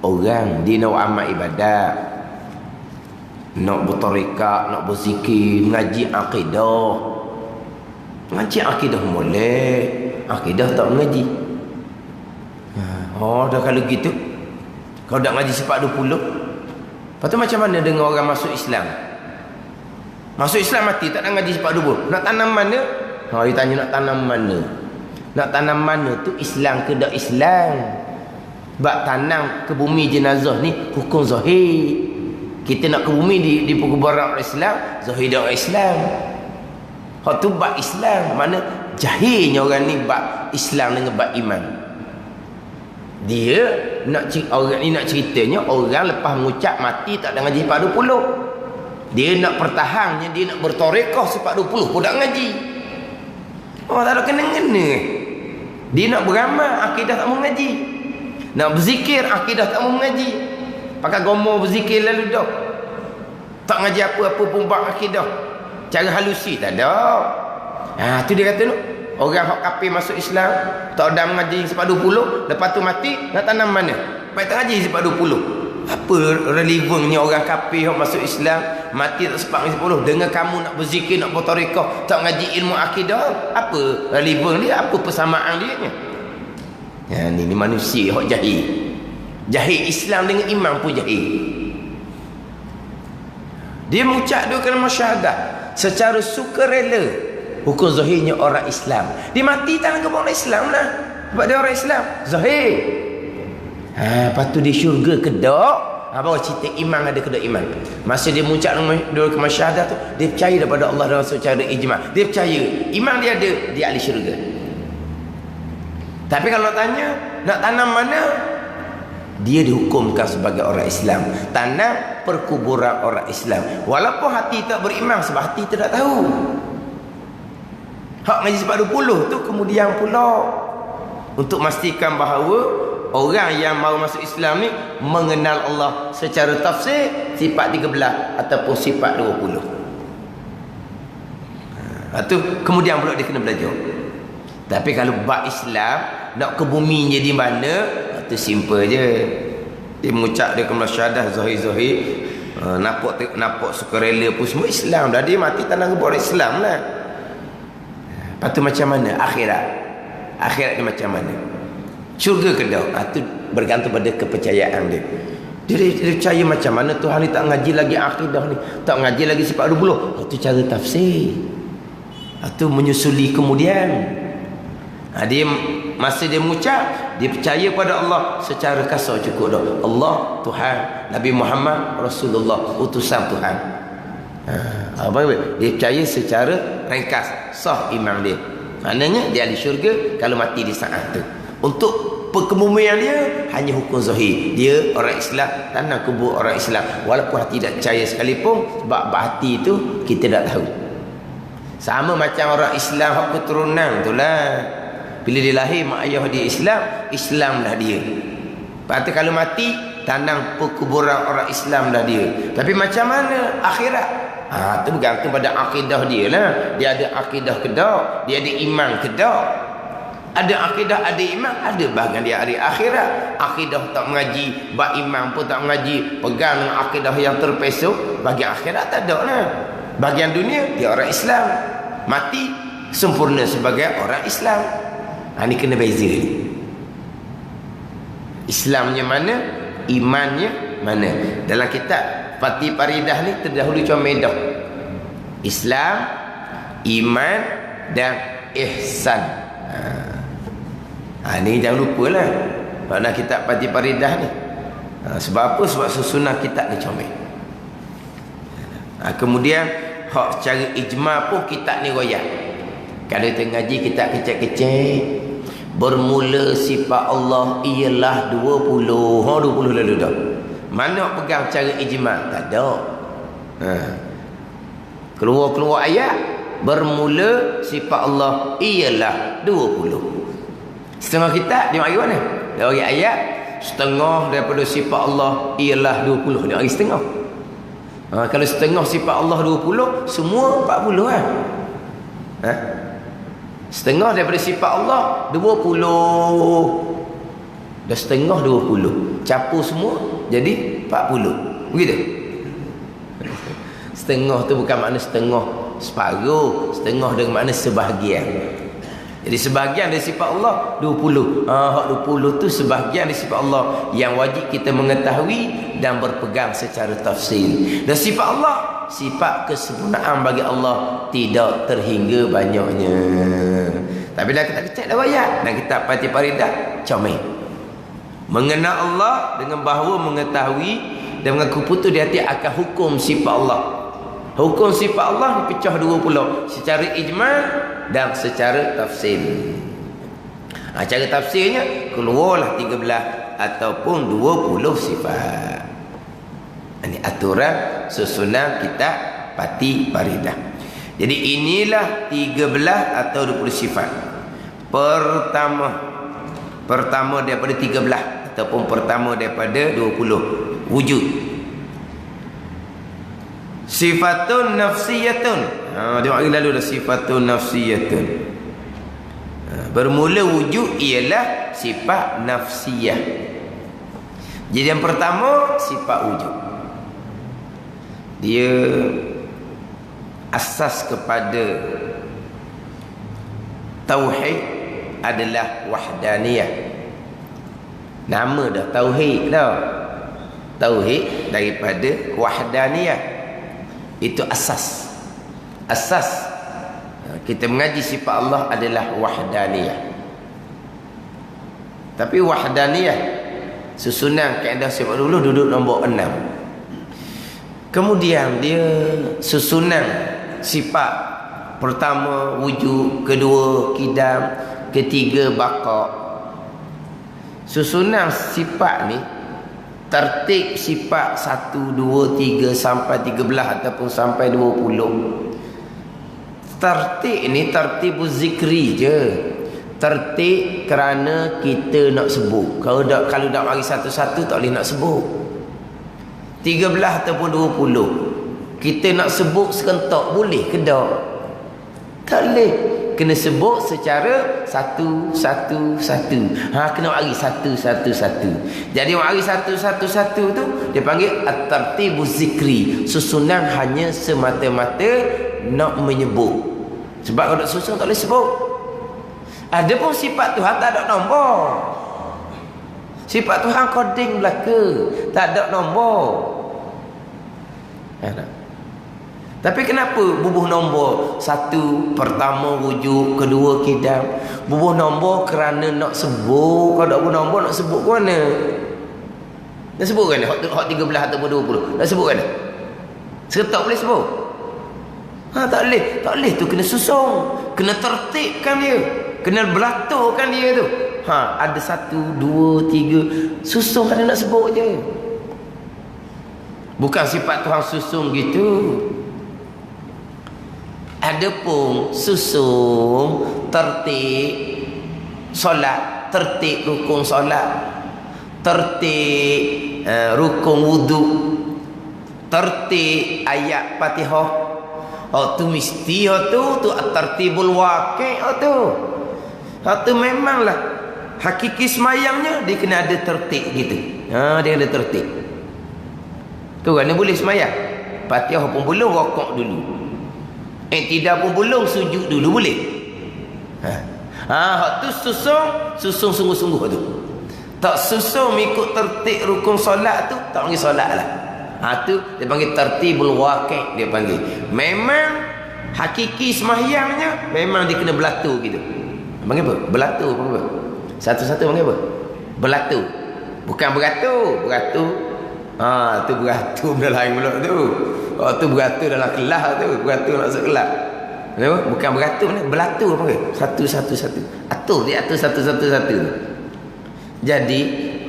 Orang dia nak amal ibadat, nak bertarikat, nak berzikir, ngaji akidah. Ngaji akidah boleh, akidah tak mengaji. Dah kalau gitu, kalau tak ngaji sifat 20, lepas tu macam mana dengan orang masuk Islam? Masuk Islam mati, tak nak ngaji sifat 20. Nak tanam mana? Dia tanya nak tanam mana? Nak tanam mana tu Islam ke tak Islam? Sebab tanam ke bumi jenazah ni hukum zahir. Kita nak ke bumi di perkuburan orang Islam, zahir dak orang Islam. Hak tu bab Islam. Mana jahilnya orang ni bab Islam dengan bab iman. Dia orang ni nak ceritanya orang lepas mengucap mati tak ada ngaji 40. Dia nak pertahannya, dia nak bertarekah sifat 20 pun tak ngaji. Tak ada kena-kena. Dia nak beramal, akidah tak mau ngaji. Nak berzikir, akidah tak mau ngaji. Pakai gomo berzikir lalu dah. Tak ngaji apa-apa pun bab akidah. Cara halusi tak ada. Tu dia kata tu. Orang hak kafir masuk Islam, tak ada mengaji sebab 20, lepas tu mati nak tanam mana? Baik tak ngaji sebab 20. Apa relevannya orang kafir hak masuk Islam, mati tak sempat 10 dengan kamu nak berzikir, nak bertarekah, tak ngaji ilmu akidah? Apa relevan dia? Apa persamaan dia nya? Ya, ni manusia hak jahil. Jahil Islam dengan iman pun jahil. Dia mengucap dua kalimah syahadah secara sukarela. Hukum zahirnya orang Islam. Dia mati tangan kepada orang Islam lah. Sebab dia orang Islam. Zahir. Lepas tu di syurga kedok. Bawa cerita iman ada kedok iman. Masa dia mengucap dua kalimah syahadah tu, dia percaya daripada Allah dalam secara ijma'. Dia percaya. Iman dia ada di ahli syurga. Tapi kalau tanya, nak tanam mana? Dia dihukumkan sebagai orang Islam. Tanam perkuburan orang Islam. Walaupun hati tak beriman, sebab hati tidak tahu. Hak ngaji sebab 20 tu kemudian pula untuk memastikan bahawa orang yang mau masuk Islam ni mengenal Allah secara tafsir sifat 13 ataupun sifat 20. Tu kemudian pula dia kena belajar. Tapi kalau bab Islam nak ke bumi jadi mana, tu simple je. Dia mengucap dia kalimah syahadah zahir-zahir, nampak sukarela pun semua Islam dah. Dia mati tanah kepada Islam lah. Lepas tu macam mana akhirat? Akhirat ni macam mana? Syurga ke tak? Itu bergantung pada kepercayaan dia. Dia percaya macam mana Tuhan ni tak ngaji lagi akidah ni, tak ngaji lagi sifat 20. Itu cara tafsir. Itu menyusuli kemudian. Dia masa dia mengucap, dia percaya pada Allah secara kasar cukup dah. Allah Tuhan, Nabi Muhammad Rasulullah utusan Tuhan. Dia percaya secara ringkas, sah iman dia. Maknanya dia ahli syurga kalau mati di saat tu. Untuk perkebumian dia hanya hukum zahir. Dia orang Islam, tanah kubur orang Islam. Walaupun hati tak percaya sekalipun, sebab hati tu kita tak tahu. Sama macam orang Islam hak keturunan tu lah. Bila dia lahir mak ayah dia Islam, Islam dah dia. Lepas tu kalau mati, tanang perkuburan orang Islam dah dia. Tapi macam mana akhirat? Itu bergantung pada akidah dia lah. Dia ada akidah ke tak? Dia ada iman ke tak? Ada akidah, ada iman, ada bahagian dia hari akhirat. Akidah tak mengaji, bab iman pun tak mengaji, pegang dengan akidah yang terpesong, bahagian akhirat tak ada lah. Bahagian dunia, dia orang Islam. Mati, sempurna sebagai orang Islam. Ini kena beza ni. Islamnya mana, imannya mana. Dalam kitab Fatih Paridah ni terdahulu cuma medah Islam, iman dan ihsan. Ni jangan lupa lah pada kitab Fatih Paridah ni. Sebab apa? Sebab susunan kitab ni comel. Kemudian hak secara ijma pun kitab ni royak. Kalau kita ngaji kitab kecil-kecil, bermula sifat Allah ialah 20. 20 lalu dah. Mana pegang cara ijma? Tak ada. Keluar ayat, bermula sifat Allah ialah 20. Setengah kitab dia bagi mana? Dia bagi ayat setengah daripada sifat Allah ialah 20. Dia bagi setengah. Kalau setengah sifat Allah 20, semua 40 kan? Setengah daripada sifat Allah 20. Dah setengah 20. Capur semua jadi 40. Begitu. Setengah tu bukan makna setengah separuh, setengah dengan makna sebahagian. Jadi sebahagian dari sifat Allah 20. Hak 20 tu sebahagian dari sifat Allah yang wajib kita mengetahui dan berpegang secara tafsir. Dan sifat Allah, sifat kesempurnaan bagi Allah tidak terhingga banyaknya. Tapi dah kita cek dah ayat dan kita Fatih Paridah comel. Mengenal Allah dengan bahawa mengetahui dan mengaku putus di hati akan hukum sifat Allah. Hukum sifat Allah dipecah dua pula, secara ijma' dan secara tafsir. Cara tafsirnya keluarlah 13 ataupun 20 sifat. Ini aturan susunan kitab Fatih Paridah. Jadi inilah 13 atau 20 sifat. Pertama daripada 13 ataupun pertama daripada 20. wujud. Sifatun nafsiyatun. Tengok lagi lalu dah sifatun nafsiyatun. Bermula wujud ialah sifat nafsiyah. Jadi yang pertama sifat wujud. Dia asas kepada tauhid adalah wahdaniyah. Nama dah tauhid dah. Tauhid daripada wahdaniyah. Itu asas. Asas kita mengaji sifat Allah adalah wahdaniyah. Tapi wahdaniyah susunan kaedah sifat dulu duduk nombor 6. Kemudian dia susunan sifat pertama wujud, kedua kidam, ketiga baqa. Susunan sifat ni tertib sifat 1, 2, 3 sampai 13 ataupun sampai 20. Tertib ni tertib zikri je. Tertib kerana kita nak sebut. Kalau dak mari satu-satu tak boleh nak sebut. 13 ataupun 20 kita nak sebut serentak boleh ke tak? Tak boleh. Kena sebut secara satu. Kena mari satu. Jadi mari satu tu dia panggil at-tartibu zikri. Susunan hanya semata-mata nak menyebut. Sebab kalau nak susun tak boleh sebut. Ada pun sifat Tuhan tak ada nombor. Sifat Tuhan koding belaka, tak ada nombor. Tapi kenapa bubuh nombor? Satu, pertama wujud, kedua kidam. Bubuh nombor kerana nak sebut. Kalau tak bubuh nombor nak sebut ke mana? Nak sebut ke mana? Hak 13 ataupun 20. Nak sebut ke mana? Seretak boleh sebut? Tak boleh. Tak boleh tu kena susung. Kena tertibkan dia. Kena belaturkan dia tu. Ada 1, 2, 3. Susung kerana nak sebut je. Bukan sifat Tuhan susung gitu. Adapun susung tertib solat, tertib rukun solat, tertib rukun wudu, tertib ayat Fatihah. Tu mesti tu at-tartibul waqi' tu. Tu memanglah hakiki semayangnya dia kena ada tertib gitu. Dia ada tertib. Tu kan dia boleh semayang. Fatihah pun belum rokok dulu. Tidak pun belum sujud dulu boleh. Hak tu susung sungguh-sungguh tu. Tak susung ikut tertib rukun solat tu tak panggil solat lah. Tu dia panggil tertibul waqi' dia panggil. Memang hakiki sembahyangnya memang dia kena belatur gitu. Panggil apa? Belatur panggil apa? Satu-satu panggil apa? Belatur. Bukan beratur. Tu beratur benda lain pula tu. Tu beratur dalam kelas tu. Beratur nak masuk kelas. Bukan beratur ni, belatur apa ke? Satu. Atur dia atur satu. Jadi,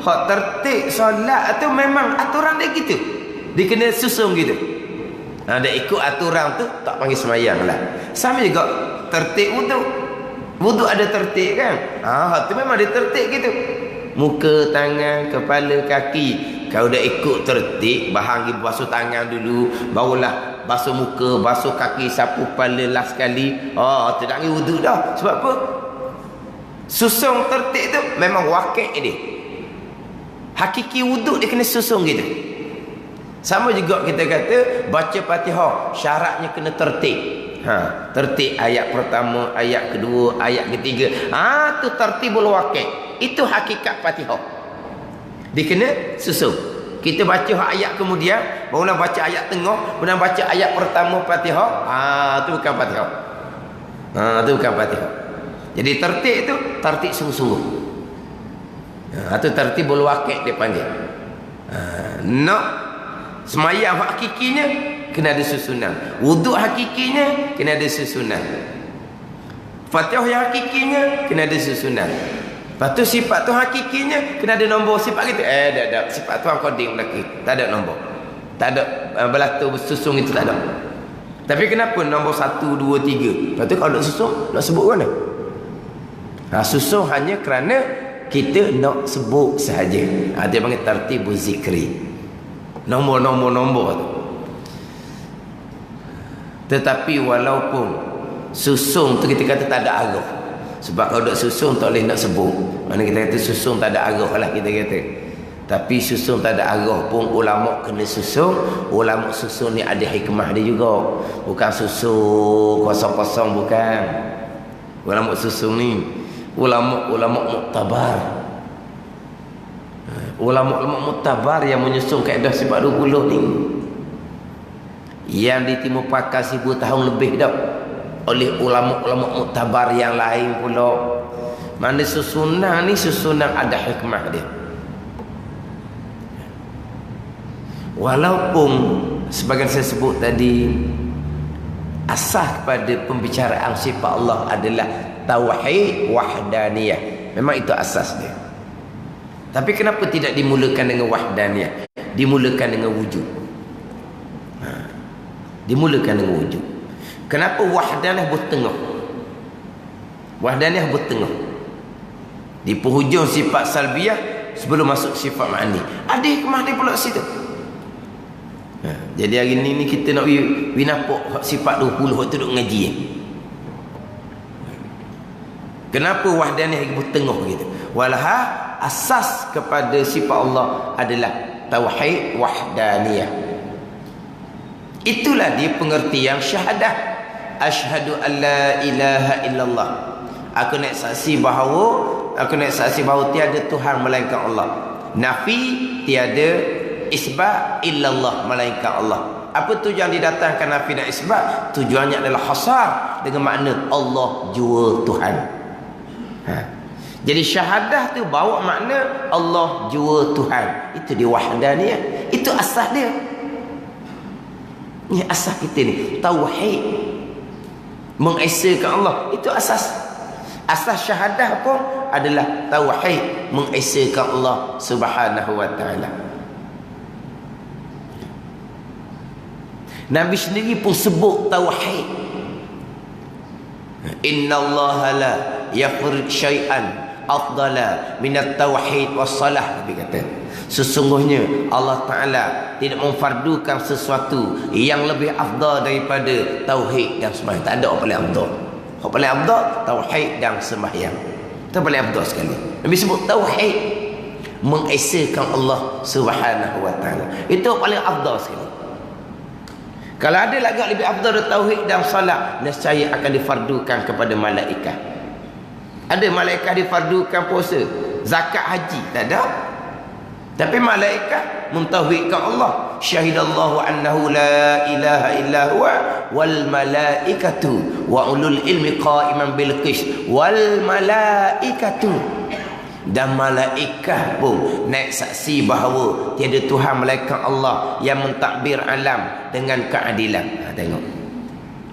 hak tertib solat tu memang aturan dia gitu. Dia kena susun gitu. Dia ikut aturan tu tak panggil semayang lah. Sama juga tertib wuduk. Wuduk ada tertib kan? Hak tu memang dia tertib gitu. Muka, tangan, kepala, kaki. Kalau dah ikut tertib, bahan basuh tangan dulu, barulah basuh muka, basuh kaki, sapu kepala last sekali. Tidak lagi wuduk dah. Sebab apa? Susung tertib tu memang waqi' dia. Hakiki wuduk dia kena susung gitu. Sama juga kita kata baca Fatihah, syaratnya kena tertib. Tertib ayat pertama, ayat kedua, ayat ketiga. Tu tertibul waqi'. Itu hakikat Fatihah. Dia kena susun. Kita baca ayat kemudian, barulah baca ayat tengah, kemudian baca ayat pertama Fatihah. Itu bukan Fatihah. Itu bukan Fatihah. Jadi tertib itu tertib sungguh-sungguh. Itu tertibul waqi' dia panggil. Nak semayang hakikinya kena ada susunan. Wuduk hakikinya kena ada susunan. Fatihah yang hakikinya kena ada susunan. Lepas tu sifat tu hakikinya kena ada nombor sifat kita. Tak. Sifat tu koding belakang. Tak ada nombor. Tak ada belatur bersusung itu tak ada. Tapi kenapa nombor 1, 2, 3? Lepas tu kalau nak susung, nak sebut mana? Susung hanya kerana kita nak sebut sahaja. Dia panggil tertibul zikri. Nombor tu. Tetapi walaupun susung tu kita kata tak ada arah. Sebab kalau duk susung tak boleh nak sebut. Mana kita kata susung tak ada arah lah kita kata. Tapi susung tak ada arah pun ulama kena susung. Ulama susung ni ada hikmah dia juga. Bukan susung kosong-kosong, bukan. Ulama susung ni ulama muktabar. Ulama muktabar yang menyusun kaedah sifat 20 ni, yang di Timur Pakar 1000 tahun lebih dah oleh ulama-ulama muktabar yang lain pula. Mana susunan ni susunan ada hikmah dia. Walaupun sebagai saya sebut tadi, asas pada pembicaraan sifat Allah adalah tauhid wahdaniyah. Memang itu asas dia. Tapi kenapa tidak dimulakan dengan wahdaniyah? Dimulakan dengan wujud. Dimulakan dengan wujud. Kenapa wahdaniyah bertengah? Wahdaniyah bertengah. Di penghujung sifat salbiyah sebelum masuk sifat ma'ani. Ada hikmah dia pula situ. Jadi hari ni kita nak nampak sifat 20 waktu duduk ngaji. Kenapa wahdaniyah bertengah gitu? Walaha asas kepada sifat Allah adalah tauhid wahdaniyah. Itulah dia pengertian syahadah. Asyhadu an la ilaha illallah. Aku nak saksi bahawa tiada Tuhan melainkan Allah. Nafi tiada, isbat illallah melainkan Allah. Apa tujuan didatangkan nafi dan isbat? Tujuannya adalah hasar dengan makna Allah jua Tuhan. Jadi syahadah tu bawa makna Allah jua Tuhan. Itu dia wahdaniyah. Itu asas dia. Ini asas kita ni, tauhid, mengesakan Allah. Itu asas. Asas syahadah pun adalah tauhid, mengesakan Allah Subhanahu wa taala. Nabi sendiri pun sebut tauhid. Innallaha la yakhruj syai'an afdala minat tauhid wassalah. Nabi kata, sesungguhnya Allah Ta'ala tidak memfardukan sesuatu yang lebih afdal daripada tauhid dan sembahyang. Tak ada orang paling afdal. Orang paling afdal tauhid dan sembahyang. Itu paling afdal sekali. Nabi sebut tauhid, mengesakan Allah Subhanahu wa taala. Itu paling afdal sekali. Kalau ada lagi lebih afdal dari tauhid dan salat, nescaya akan difardukan kepada malaikat. Ada malaikat difardukan puasa, zakat, haji, tak ada. Tapi malaikat mentauhidkan Allah. Syahidallahu annahu la ilaha illa huwa wal malaikatu wa ulul ilmi qa'iman bil qist. Wal malaikatu, dan malaikat pun naik saksi bahawa tiada Tuhan melainkan Allah yang mentadbir alam dengan keadilan. Tengok,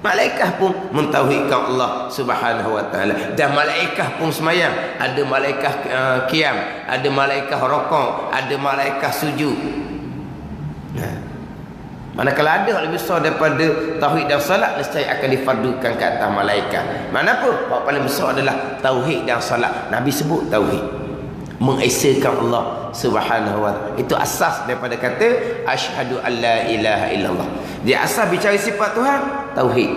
malaikat pun mentauhidkan Allah Subhanahu wa taala. Dan malaikat pun semayang. Ada malaikat qiyam, ada malaikat rukuk, ada malaikat sujud. Manakala ada lebih besar daripada tauhid dan salat, nescaya akan difardukan ke atas malaikat. Mana apa? Yang paling besar adalah tauhid dan salat. Nabi sebut tauhid, mengesakan Allah Subhanahu wa taala. Itu asas daripada kata asyhadu an la ilaha illallah. Dia asas bicara sifat Tuhan, tauhid.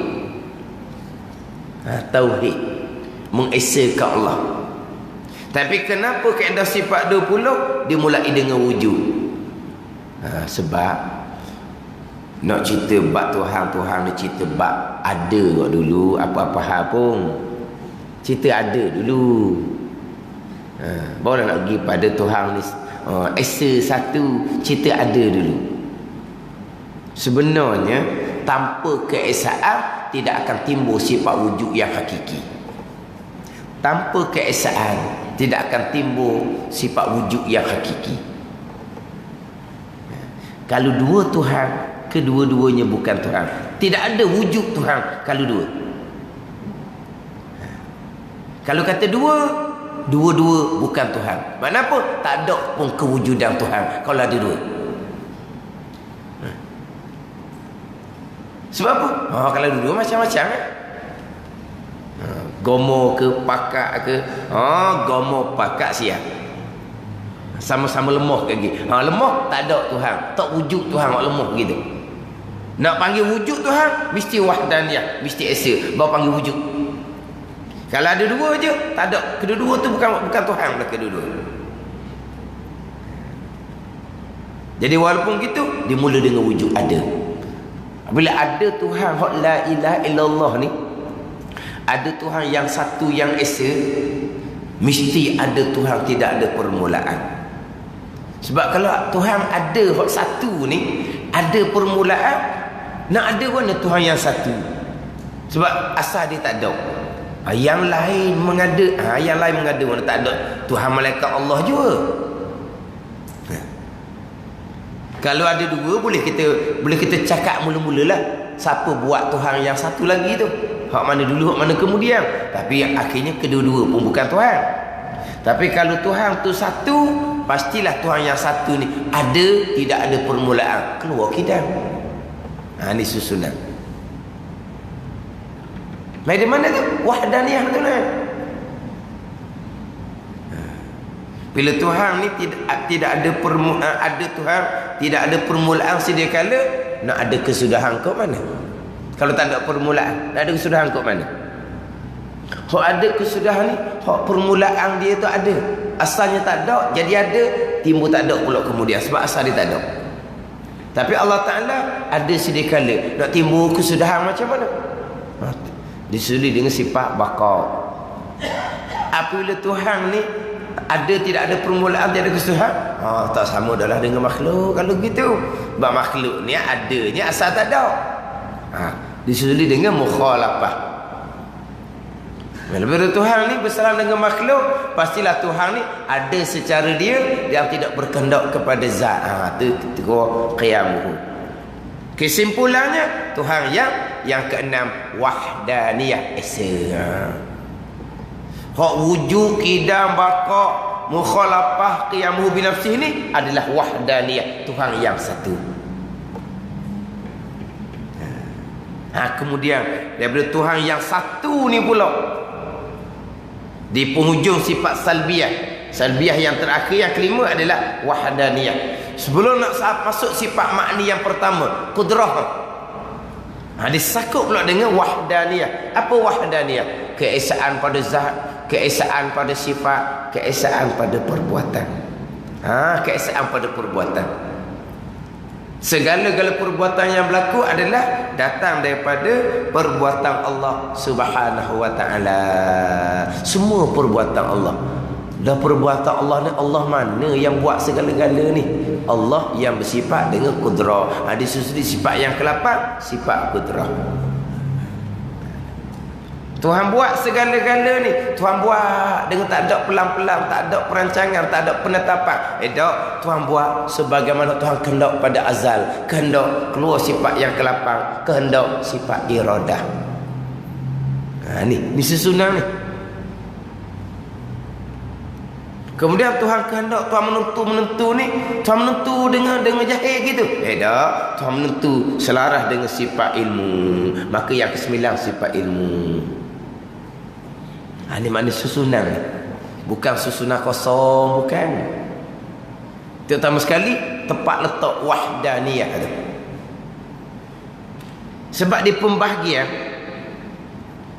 Tauhid, mengesakan Allah. Tapi kenapa kaedah sifat 20 dimulai dengan wujud? Sebab nak cerita bab Tuhan ni cerita bab ada kok dulu. Apa-apa hal pun cerita ada dulu. Baru nak pergi pada Tuhan ni esa satu, cerita ada dulu. Sebenarnya tanpa keesaan tidak akan timbul sifat wujud yang hakiki. Tanpa keesaan tidak akan timbul sifat wujud yang hakiki. Kalau dua Tuhan, kedua-duanya bukan Tuhan. Tidak ada wujud Tuhan kalau dua. Kalau kata dua-dua bukan Tuhan. Mana pun tak ada pun kewujudan Tuhan kalau ada dua. Sebab apa? Kalau dua macam-macam kan? Gomo ke pakak ke? Gomo pakak siap. Sama-sama lemah lagi. Lemah tak ada Tuhan, tak wujud Tuhan hak lemah gitu. Nak panggil wujud Tuhan mesti wahdaniyah, mesti esa baru panggil wujud. Kalau ada dua je, tak ada. Kedua-dua tu bukan Tuhan lah kedua-dua. Jadi walaupun gitu, dimula dengan wujud ada. Bila ada Tuhan hak la ilaha illallah ni, ada Tuhan yang satu yang esa, mesti ada Tuhan tidak ada permulaan. Sebab kalau Tuhan ada hak satu ni, ada permulaan, nak ada mana Tuhan yang satu? Sebab asal dia tak ada. Yang lain mengada, yang lain mengada mana tak ada. Tuhan malaikat Allah juga. Kalau ada dua, boleh kita cakap mula-mula lah. Siapa buat Tuhan yang satu lagi tu? Hak mana dulu, hak mana kemudian. Tapi yang akhirnya kedua-dua pun bukan Tuhan. Tapi kalau Tuhan tu satu, pastilah Tuhan yang satu ni ada, tidak ada permulaan. Keluar kidam. Ini susunan. Mai di mana tu? Wahdaniyah tu lah. Bila Tuhan ni tidak ada ada Tuhan, tidak ada permulaan sedia kala, nak ada kesudahan kau mana? Kalau tak ada permulaan, nak ada kesudahan kau mana? Hak ada kesudahan ni, hak permulaan dia tu ada. Asalnya tak ada, jadi ada, timbul tak ada pula kemudian sebab asal dia tak ada. Tapi Allah Ta'ala ada sedia kala nak timbul kesudahan macam mana? Disuli dengan sifat baqa. Apabila Tuhan ni ada, tidak ada permulaan, tidak ada kesudahan, tak sama adalah dengan makhluk. Kalau gitu, sebab makhluk ni adanya asal tak ada. Disuli dengan mukhalafah. Bila Tuhan ni bersalam dengan makhluk, pastilah Tuhan ni ada secara dia yang tidak berkehendak kepada zat. Itu qiyamuhu. Kesimpulannya, Tuhan yang keenam, wahdaniyah esa. Hak wujud, qidam, baqa, mukhalafah, qiyamuhu bi nafsihi ni adalah wahdaniyah, Tuhan yang satu. Kemudian daripada Tuhan yang satu ni pula, di penghujung sifat salbiyah yang terakhir, yang kelima adalah wahdaniyah. Sebelum nak masuk sifat makni yang pertama, qudrah, disakut pula dengan wahdaniyah. Apa wahdaniyah? Keesaan pada zat, keesaan pada sifat, keesaan pada perbuatan. Keesaan pada perbuatan. Segala-gala perbuatan yang berlaku adalah datang daripada perbuatan Allah Subhanahu wa ta'ala. Semua perbuatan Allah. Dan perbuatan Allah ni, Allah mana yang buat segala-gala ni? Allah yang bersifat dengan qudrah. Disusuli sifat yang ke-8, sifat qudrah. Tuhan buat segala-gala ni, Tuhan buat dengan tak ada pelan-pelan, tak ada perancangan, tak ada penetapan. Tuhan buat sebagaimana Tuhan kehendak pada azal. Kehendak keluar sifat yang ke-8, kehendak sifat iradah. Ni susunan ni. Kemudian Tuhan kehendak, Tuhan menentu ni, Tuhan menentu dengan jahil gitu. Tuhan menentu selaras dengan sifat ilmu. Maka yang ke-9 sifat ilmu. Ini makna susunan. Bukan susunan kosong, bukan. Terutama sekali tempat letak wahdaniyah tu. Sebab di pembahagian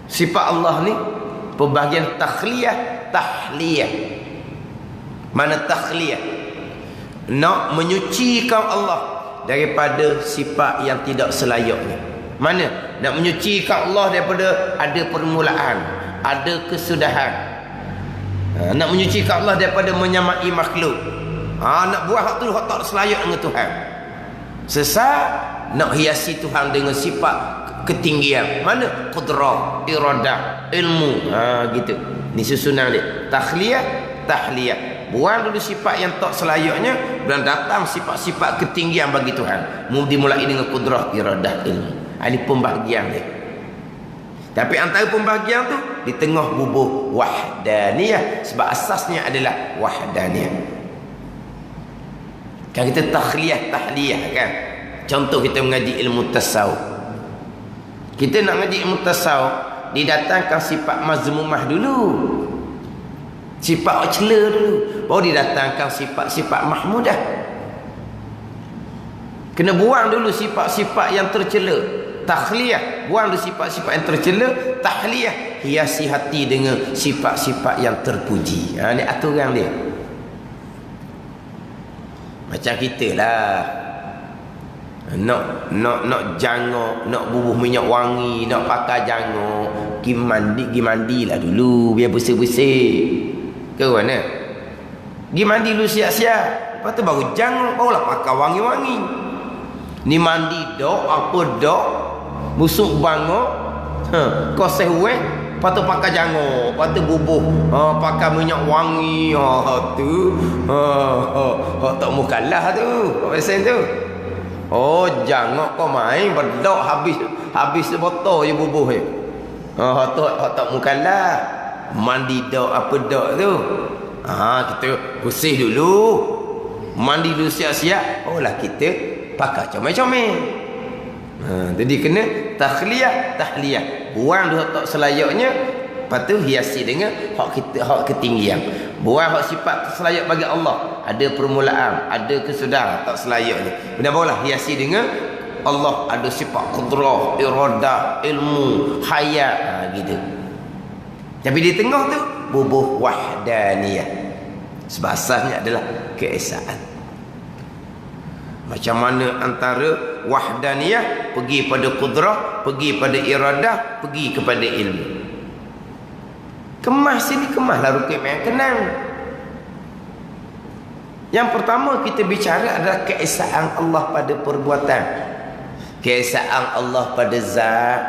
sifat Allah ni, pembahagian takhliyah, tahliyah. Mana takhliyah? Nak menyucikan Allah daripada sifat yang tidak selayaknya. Mana? Nak menyucikan Allah daripada ada permulaan, ada kesudahan. Nak menyucikan Allah daripada menyamai makhluk. Nak buat hak tu hak tak selayak dengan Tuhan. Sesat, nak hiasi Tuhan dengan sifat ketinggian. Mana? Qudrah, iradah, ilmu. Gitu. Ni susunan dia. Takhliyah, tahliyah. Buang dulu sifat yang tak selayaknya dan datang sifat-sifat ketinggian bagi Tuhan. Dimulai dengan qudrah, iradah, ilmu. Ini pembahagian dia. Tapi antara pembahagian tu di tengah bubuh wahdaniyah, sebab asasnya adalah wahdaniyah. Kan kita takhliyah, tahliyah kan. Contoh kita mengaji ilmu tasawuf. Kita nak mengaji ilmu tasawuf, didatangkan sifat mazmumah dulu. Sifat cela dulu, baru didatangkan sifat-sifat mahmudah. Kena buang dulu sifat-sifat yang tercela. Takhliyah, buang dulu sifat-sifat yang tercela. Tahliyah, hiasi hati dengan sifat-sifat yang terpuji. Ni aturan dia. Macam kita lah, nak jangok, nak bubuh minyak wangi, nak pakai jangok, pergi mandi lah dulu biar bersih-bersih. Ke mana? Pergi mandi dulu siap-siap, lepas tu baru jangok, barulah pakai wangi-wangi. Ni mandi dok, apa dok, busuk bangok, koseh weh, lepas tu pakai jangok, lepas tu bubuh, pakai minyak wangi, tu, tak mukalah tu, pesen tu. Oh, jangok kau main berdok habis botol je bubuh je. Tak mukalah. Mandi dok apa dok tu. Kita bersih dulu. Mandi dulu siap-siap. Lah kita pakai comel-comel. Jadi kena tahliyah. Buang dulu tak selayaknya, lepas tu hiasi dengan hak ketinggian. Buang hak sifat selayak bagi Allah. Ada permulaan, ada kesudahan, tak selayaknya. Benar-benar hiasi dengan Allah ada sifat qudrah, iradah, ilmu, hayat, gitu. Tapi di tengah tu bubuh wahdaniyah. Sebab asalnya adalah keesaan. Macam mana antara wahdaniyah pergi pada qudrah, pergi pada iradah, pergi kepada ilmu. Kemas sini, kemaslah rukun yang kenang. Yang pertama kita bicara adalah keesaan Allah pada perbuatan. Keesaan Allah pada zat.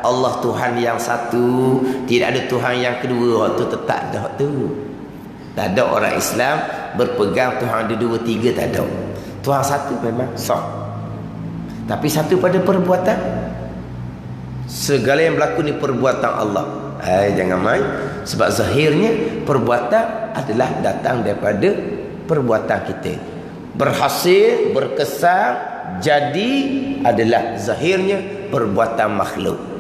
Allah Tuhan yang satu, tidak ada Tuhan yang kedua. Waktu tu tak ada tu. Tak ada orang Islam berpegang Tuhan ada dua, tiga, tak ada. Tuhan satu memang sah. Tapi satu pada perbuatan. Segala yang berlaku ni perbuatan Allah. Jangan main. Sebab zahirnya perbuatan adalah datang daripada perbuatan kita. Berhasil, berkesan, jadi adalah zahirnya perbuatan makhluk.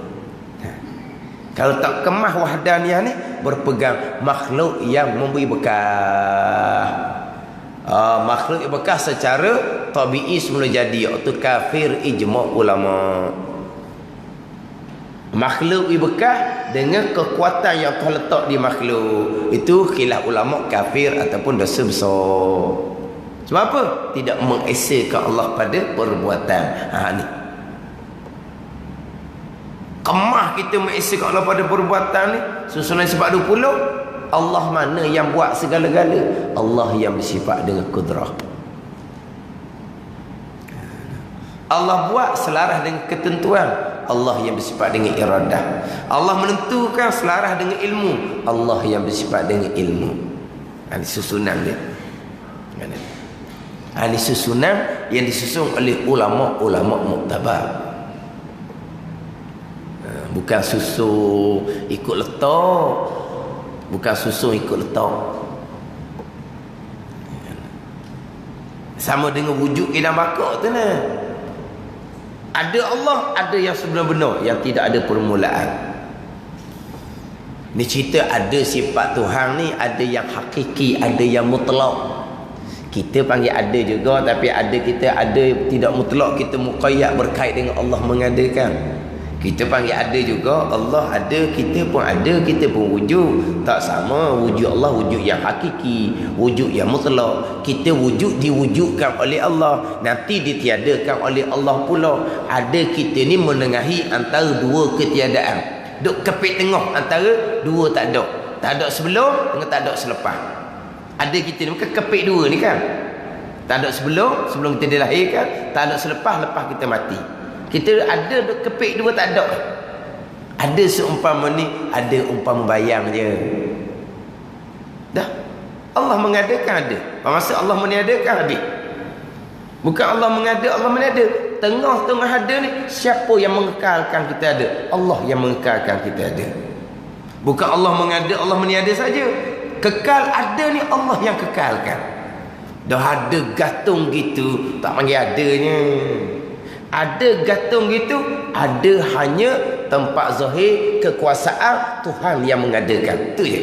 Kalau tak kemah wahdaniyah ni, berpegang makhluk yang memberi bekas. Makhluk yang bekas secara tabi'i semula jadi, iaitu kafir ijma' ulama. Makhluk yang bekas dengan kekuatan yang Allah letak di makhluk, itu khilaf ulama kafir ataupun dosa besar. Sebab apa? Tidak mengesakan Allah pada perbuatan. Ni kemah kita mengesakan Allah pada perbuatan ni. Susunan sifat 20. Allah mana yang buat segala-gala? Allah yang bersifat dengan kudrah. Allah buat selaras dengan ketentuan. Allah yang bersifat dengan iradah. Allah menentukan selaras dengan ilmu. Allah yang bersifat dengan ilmu. Ini susunan dia. Ini susunan yang disusun oleh ulama-ulama muktabar. Bukan susun ikut letak. Bukan susun ikut letak. Sama dengan wujud kita bakar tu lah. Ada Allah, ada yang sebenar-benar, yang tidak ada permulaan. Ni cerita ada sifat Tuhan ni, ada yang hakiki, ada yang mutlak. Kita panggil ada juga, tapi ada kita ada tidak mutlak, kita muqayyad berkait dengan Allah mengadakan. Kita panggil ada juga, Allah ada, kita pun ada, kita pun wujud. Tak sama, wujud Allah wujud yang hakiki, wujud yang mutlak. Kita wujud diwujudkan oleh Allah, nanti ditiadakan oleh Allah pula. Ada kita ni menengahi antara dua ketiadaan. Duk kepit tengah antara dua tak ada. Tak ada sebelum dengan tak ada selepas. Ada kita ni bukan kepit dua ni kan. Tak ada sebelum kita dilahirkan, tak ada selepas kita mati. Kita ada kepik dua tak ada. Ada seumpama ni, ada umpama bayang je. Dah. Allah mengadakan ada. Maksud Allah meniadakan ada. Bukan Allah mengada, Allah meniada. Tengah-tengah ada ni, siapa yang mengekalkan kita ada? Allah yang mengekalkan kita ada. Bukan Allah mengada, Allah meniada saja. Kekal ada ni Allah yang kekalkan. Dah ada gantung gitu, tak panggil adanya. Ada gantung gitu, ada hanya tempat zahir kekuasaan Tuhan yang mengadakan. Itu je.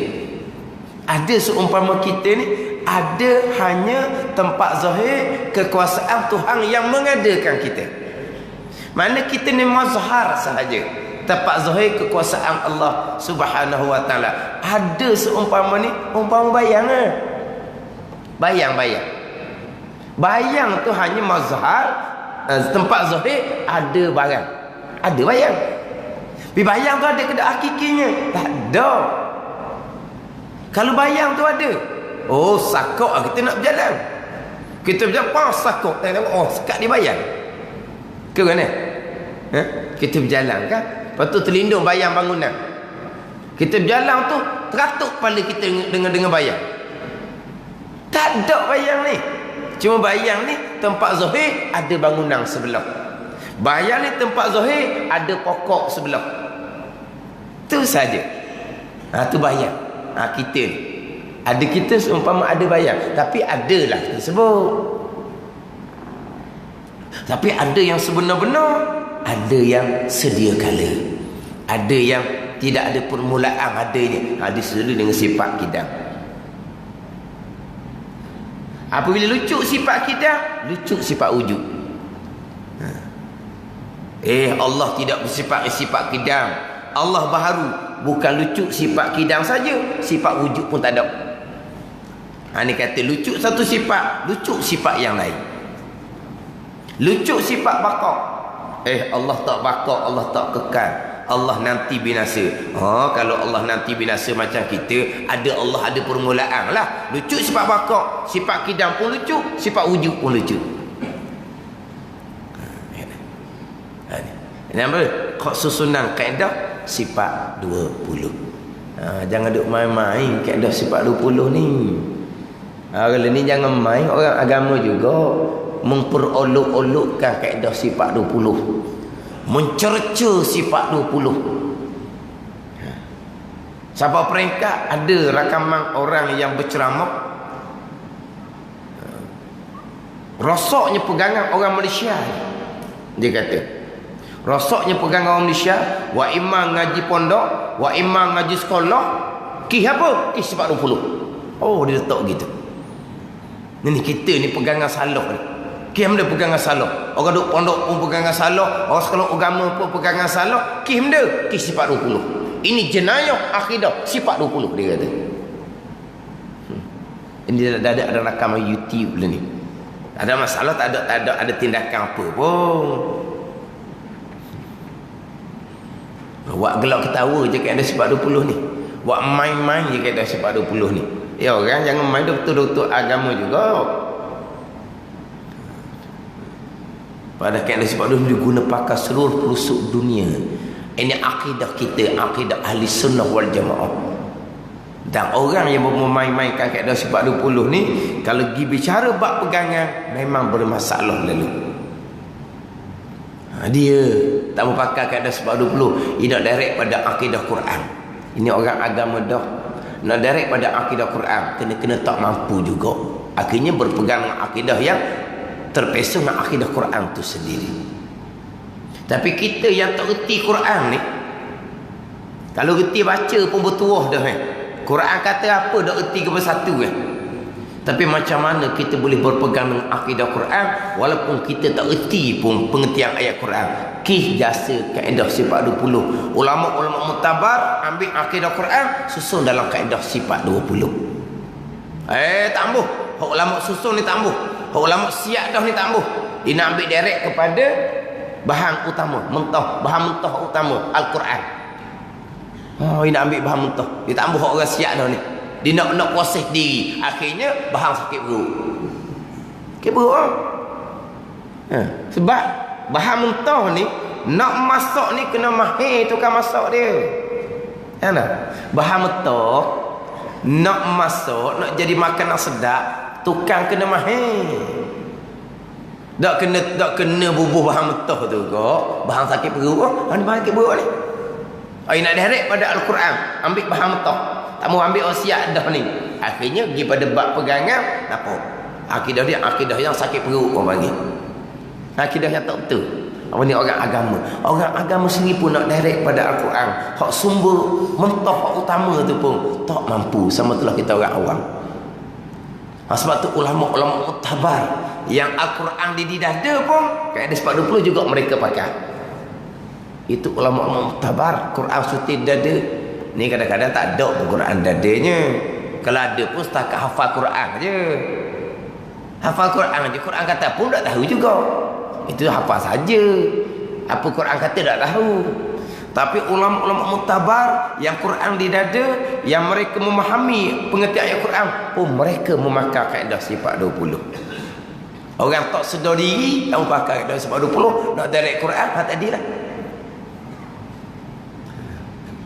Ada seumpama kita ni, ada hanya tempat zahir kekuasaan Tuhan yang mengadakan kita. Mana kita ni mazhar sahaja, tempat zahir kekuasaan Allah Subhanahu wa taala. Ada seumpama ni, umpama bayang lah. Bayang tu hanya mazhar, tempat zahir ada barang, ada bayang. Tapi bayang tu ada kedai hakikinya? Tak ada. Kalau bayang tu ada, oh sakok kita nak berjalan, kita berjalan sakok, tengok oh sekat dia bayang ke mana? Kita berjalan kan, lepas tu terlindung bayang bangunan, kita berjalan tu teratuk kepala kita dengan bayang. Tak ada bayang ni. Cuma bayang ni tempat zahir ada bangunan sebelah, bayang ni tempat zahir ada pokok sebelah. Tu saja. Tu bayang. Kita ni ada, kita seumpama ada bayang, tapi adalah kita sebut. Tapi ada yang sebenar-benar, ada yang sedia kala, ada yang tidak ada permulaan adanya. Ada sesuai dengan sifat kidam. Apabila lucu sifat kidam, lucu sifat wujud. Allah tidak bersifat sifat kidam. Allah baharu, bukan lucu sifat kidam saja, sifat wujud pun tak ada. Ni kata lucu satu sifat, lucu sifat yang lain. Lucu sifat baqa. Allah tak baqa, Allah tak kekal, Allah nanti binasa. Kalau Allah nanti binasa macam kita, ada Allah ada permulaan lah. Lucu sifat baqa, sifat kidam pun lucu, sifat wujud pun lucu. Ini apa? Susunan kaedah sifat 20. Jangan duk main-main kaedah sifat 20 ni. Kalau ni jangan main, orang agama juga memperolok-olokkan kaedah sifat 20, mencerca sifat 20. Sampai peringkat ada rakaman orang yang berceramah, rosaknya pegangan orang Malaysia. Dia kata rosaknya pegangan orang Malaysia, wa imam ngaji pondok, wa imam ngaji sekolah, kih apa? Kih sifat 20. Dia letak gitu. Ni kita ni pegangan salah ni. Kih benda pegangan salah. Orang duk pondok pun pegangan salah, orang sekolah agama pun pegangan salah. Kih benda? Kih sifat 20. Ini jenayah akidah sifat 20 dia kata. Ini dah ada rakaman YouTube lah ni. Ada masalah tak ada tindakan apa pun. Wak gelak ketawa je kat ada sifat 20 ni. Wak main-main je kat ada sifat 20 ni. Ya orang jangan main betul-betul agama juga. Pada kat ada sifat 20 diguna pakai seluruh pelosok dunia. Ini akidah kita, akidah ahli sunnah wal jamaah. Dan orang yang memain-mainkan kat ada sifat 20 ni, kalau pergi bicara bab pegangan, memang bermasalah lalu. Dia tak mau pakai keadaan sebab 20. Dia nak direct pada akidah Quran. Ini orang agama dah nak direct pada akidah Quran, kena tak mampu juga. Akhirnya berpegang dengan akidah yang terpesong dengan akidah Quran tu sendiri. Tapi kita yang tak reti Quran ni, kalau reti baca pun bertuah dah Quran kata apa dak reti ke satu Tapi macam mana kita boleh berpegang dengan akidah Quran walaupun kita tak erti pun pengertian ayat Quran? Kih jasa kaedah sifat 20. Ulama-ulama mutabar ambil akidah Quran susun dalam kaedah sifat 20. Tambuh. Hak ulama susun ni tambuh. Hak ulama siap dah ni tambuh. Dia nak ambil direct kepada bahan utama, bahan mentah utama Al-Quran. Dia nak ambil bahan mentah. Dia tambuh hak orang siap dah ni. Dia nak proses diri, akhirnya bahan sakit perut. Sakit perut sebab bahan mentah ni nak masak ni kena mahir tukang masak dia. Kan tak? Bahan mentah nak masak, nak jadi makanan sedap, tukang kena mahir. Tak kena bubuh bahan mentah tu kok. Bahan sakit perut. Ni bahan sakit perut ni. Nak direct pada Al-Quran, ambil bahan mentah. Tak mau ambil wasiat dah ni. Akhirnya pergi pada bab pegangan, apa? Akidah dia akidah yang sakit perut orang panggil. Akidah yang tak betul. Apa ni orang agama? Orang agama sendiri pun nak direct pada Al-Quran. Hak sumber mentah hak utama tu pun tak mampu. Sama itulah kita orang awam. Sebab tu ulama-ulama muktabar yang Al-Quran di dada pun kaedah 420 juga mereka pakai. Itu ulama muktabar. Quran suti dada. Ni kadang-kadang tak ada pun Quran dadanya. Kalau ada pun setakat hafal Quran je. Hafal Quran je. Quran kata pun tak tahu juga. Itu hafal saja. Apa Quran kata tak tahu. Tapi ulama-ulama muktabar yang Quran di dada, yang mereka memahami pengertian ayat Quran pun mereka memakai kaedah sifat 20. Orang tak sedar diri yang pakai kaedah sifat 20 nak direct Quran hak tadilah.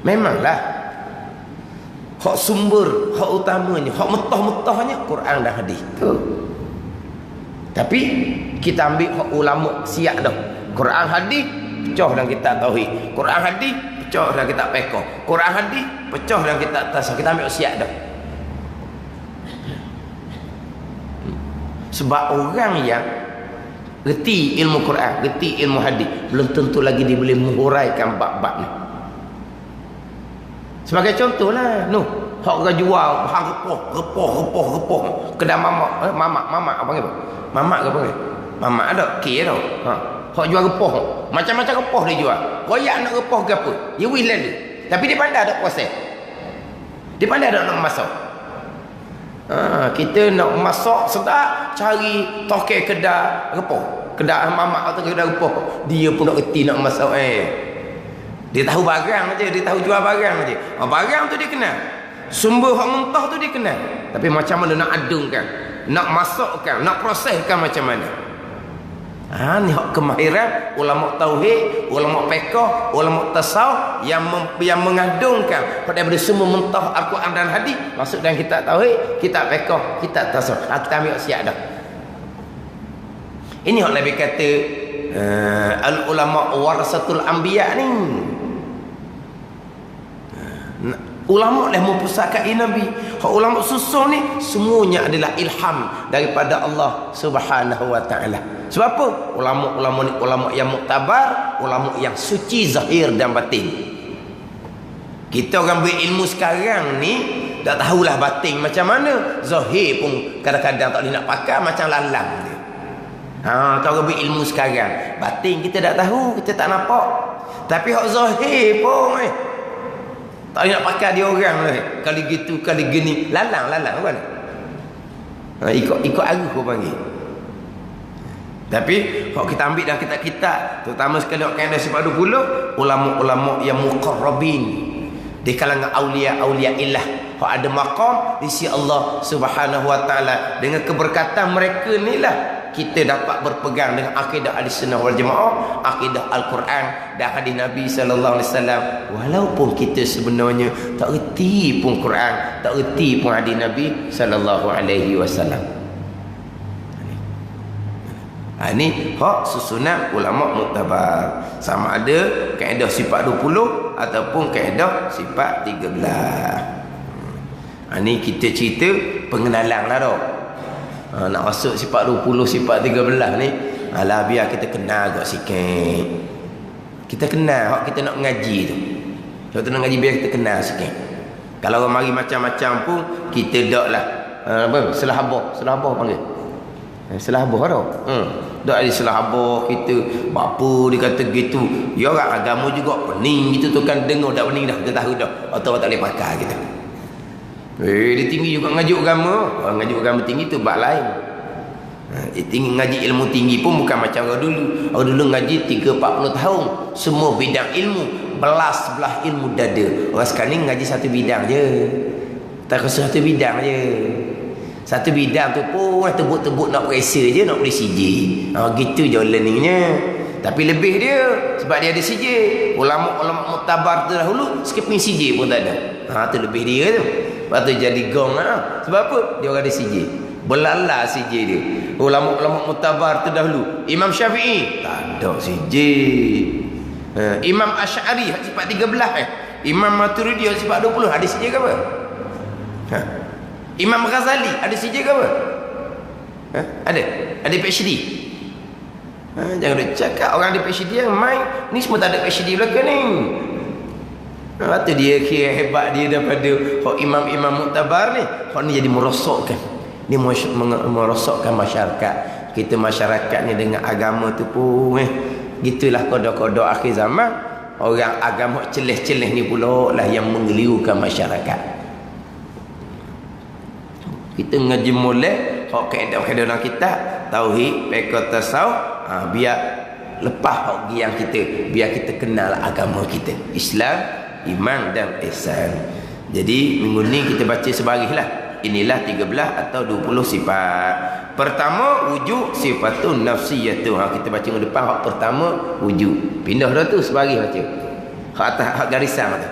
Memanglah hak sumber, hak utamanya, hak metah-metahnya Quran dan hadis tu. Tapi kita ambil hak ulama siap dah. Quran hadis pecah dalam kitab tauhid. Quran hadis pecah dalam kitab fiqh. Quran hadis pecah dalam kitab tasawuf. Kita ambil siap dah. Sebab orang yang reti ilmu Quran, reti ilmu hadis, belum tentu lagi dia boleh menghuraikan bab-bab ni. Sebagai contohlah, hak orang jual hang repah. Kedai mamak, mamak apa panggil? Mamak ke apa panggil? Mamak ada, K tau. Hak jual repah. Macam-macam repah dia jual. Royak nak repah ke apa? Dia wis lalu. Tapi dia pandai ada proses. Dia pandai ada nak masak. Kita nak masak sedap, cari tokel kedai repah. Kedai mamak atau kedai repah. Dia pun nak reti nak masak Dia tahu barang aja, dia tahu jual barang aja. Barang tu dia kenal. Sumber hak mentah tu dia kenal. Tapi macam mana nak adungkan, nak masakkan, nak proseskan macam mana? Ni hak kemahiran ulama tauhid, ulama fiqh, ulama tasawuf yang mengadungkan daripada semua mentah Al-Quran dan hadis masuk dalam kitab tauhid, kitab fiqh, kitab tasawuf. Kita ambil siap dah. Ini hak Nabi kata al-ulama warasatul anbiya ni. Ulama dah mempusakai Nabi. Hak ulama susun ni semuanya adalah ilham daripada Allah Subhanahu wa taala. Sebab apa? Ulama-ulama ni ulama yang muktabar, ulama yang suci zahir dan batin. Kita orang berilmu sekarang ni tak tahulah batin macam mana. Zahir pun kadang-kadang tak boleh nak pakai macam lalang dia. Kita orang berilmu sekarang, batin kita tak tahu, kita tak nampak. Tapi hak zahir pun tak nak pakai dia orang kali gitu kali gini lalang kan. Ikut arus kau panggil. Tapi kalau kita ambil dalam kitab-kitab, terutama sekali kaedah sifat 20, ulama-ulama yang muqarrabin di kalangan aulia illah, hak ada maqam di sisi Allah Subhanahu wa taala. Dengan keberkatan mereka inilah kita dapat berpegang dengan akidah Ahlussunnah wal Jamaah, akidah Al-Quran dan hadis Nabi sallallahu alaihi wasallam. Walaupun kita sebenarnya tak reti pun Quran, tak reti pun hadis Nabi sallallahu alaihi wasallam. Ini hak susunan ulama muktabar. Sama ada kaedah sifat 20 ataupun kaedah sifat 13. Ini kita cerita pengenalan lah dah. Nak masuk sifat 20, sifat 13 ni, alah biar kita kenal agak sikit. Kita kenal hak kita nak mengaji tu. Kalau kita nak mengaji biar kita kenal sikit. Kalau orang mari macam-macam pun kita daklah selahbah panggil. Selahbah tau. Dak ada selahbah kita apa dia kata gitu. Ya orang agama juga pening gitu tu kan, dengar dak pening dah, kita tahu dah. Atau tak boleh pakai kita. Dia tinggi juga ngaji agama. Orang ngaji agama tinggi tu bab lain. Tinggi ngaji ilmu tinggi pun bukan macam orang dulu. Orang dulu ngaji 30-40 tahun, semua bidang ilmu, belah ilmu dada. Orang sekarang ni ngaji satu bidang je. Tak khusus satu bidang je. Satu bidang tu pun tebuk-tebuk nak periksa je, nak boleh CJ. Gitu je learningnya. Tapi lebih dia, sebab dia ada CJ. Ulama-ulama muktabar tu dahulu skipping CJ pun tak ada. Tu lebih dia tu. Lepas tu jadi gong Sebab apa? Dia orang ada CJ. Belala CJ dia. Ulama-ulama muktabar tu dahulu, Imam Syafi'i tak ada CJ. Imam Asy'ari sifat 13 Imam Maturidi sifat 20 ada CJ ke apa? Imam Ghazali ada CJ ke apa? Ada PhD. Jangan duk cakap orang ada PhD main. Ni semua tak ada PhD belakang ni. Lepas tu dia kira hebat dia daripada imam-imam muktabar ni. Hak ni jadi merosokkan. Dia merosokkan masyarakat. Kita masyarakat ni dengan agama tu pun gitulah kodok-kodok akhir zaman. Orang agama celeh-celeh ni pula lah yang mengelirukan masyarakat. Kita ngaji molek hak kaedah-kaedah dalam kitab tauhid, fiqh, tasawuf, biar lepas hak yang kita, biar kita kenal agama kita, Islam, iman dan ihsan. Jadi minggu ni kita baca sebarislah. Inilah 13 atau 20 sifat. Pertama wujud sifatun nafsiyatu. Kita baca minggu depan hak pertama wujud. Pindah dah tu sebaris baca. Hak atas hak garisan tu.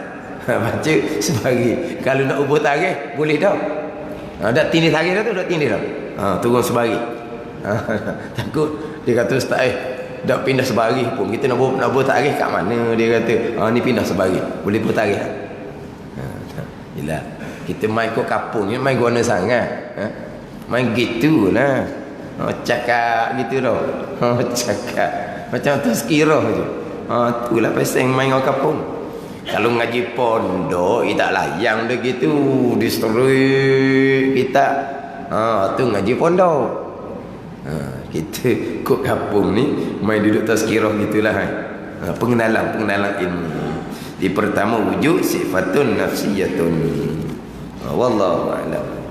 Baca sebaris. Kalau nak ubah tarikh boleh dah. Dak tindih tarikh dah tu, dak tindih dah. Turun sebaris. Takut dia kata ustaz dak pindah sebaris pun. Kita nak buat tarikh kat mana dia kata. Ni pindah sebaris. Boleh buat tarikh. Yelah. Kita main kot kapung ni main guna sangat. Main gitulah. Cakap gitu dah. Cakap macam tazkirah je. Itulah pasal main orang kapung. Kalau ngaji pondok tak layang dah gitu distrui kita. Tu ngaji pondok. Kita kot kapung ni main duduk tazkirah gitulah. Pengenalan ilmu. Di pertama wujud sifatun nafsiyatun. Wallahu a'lam.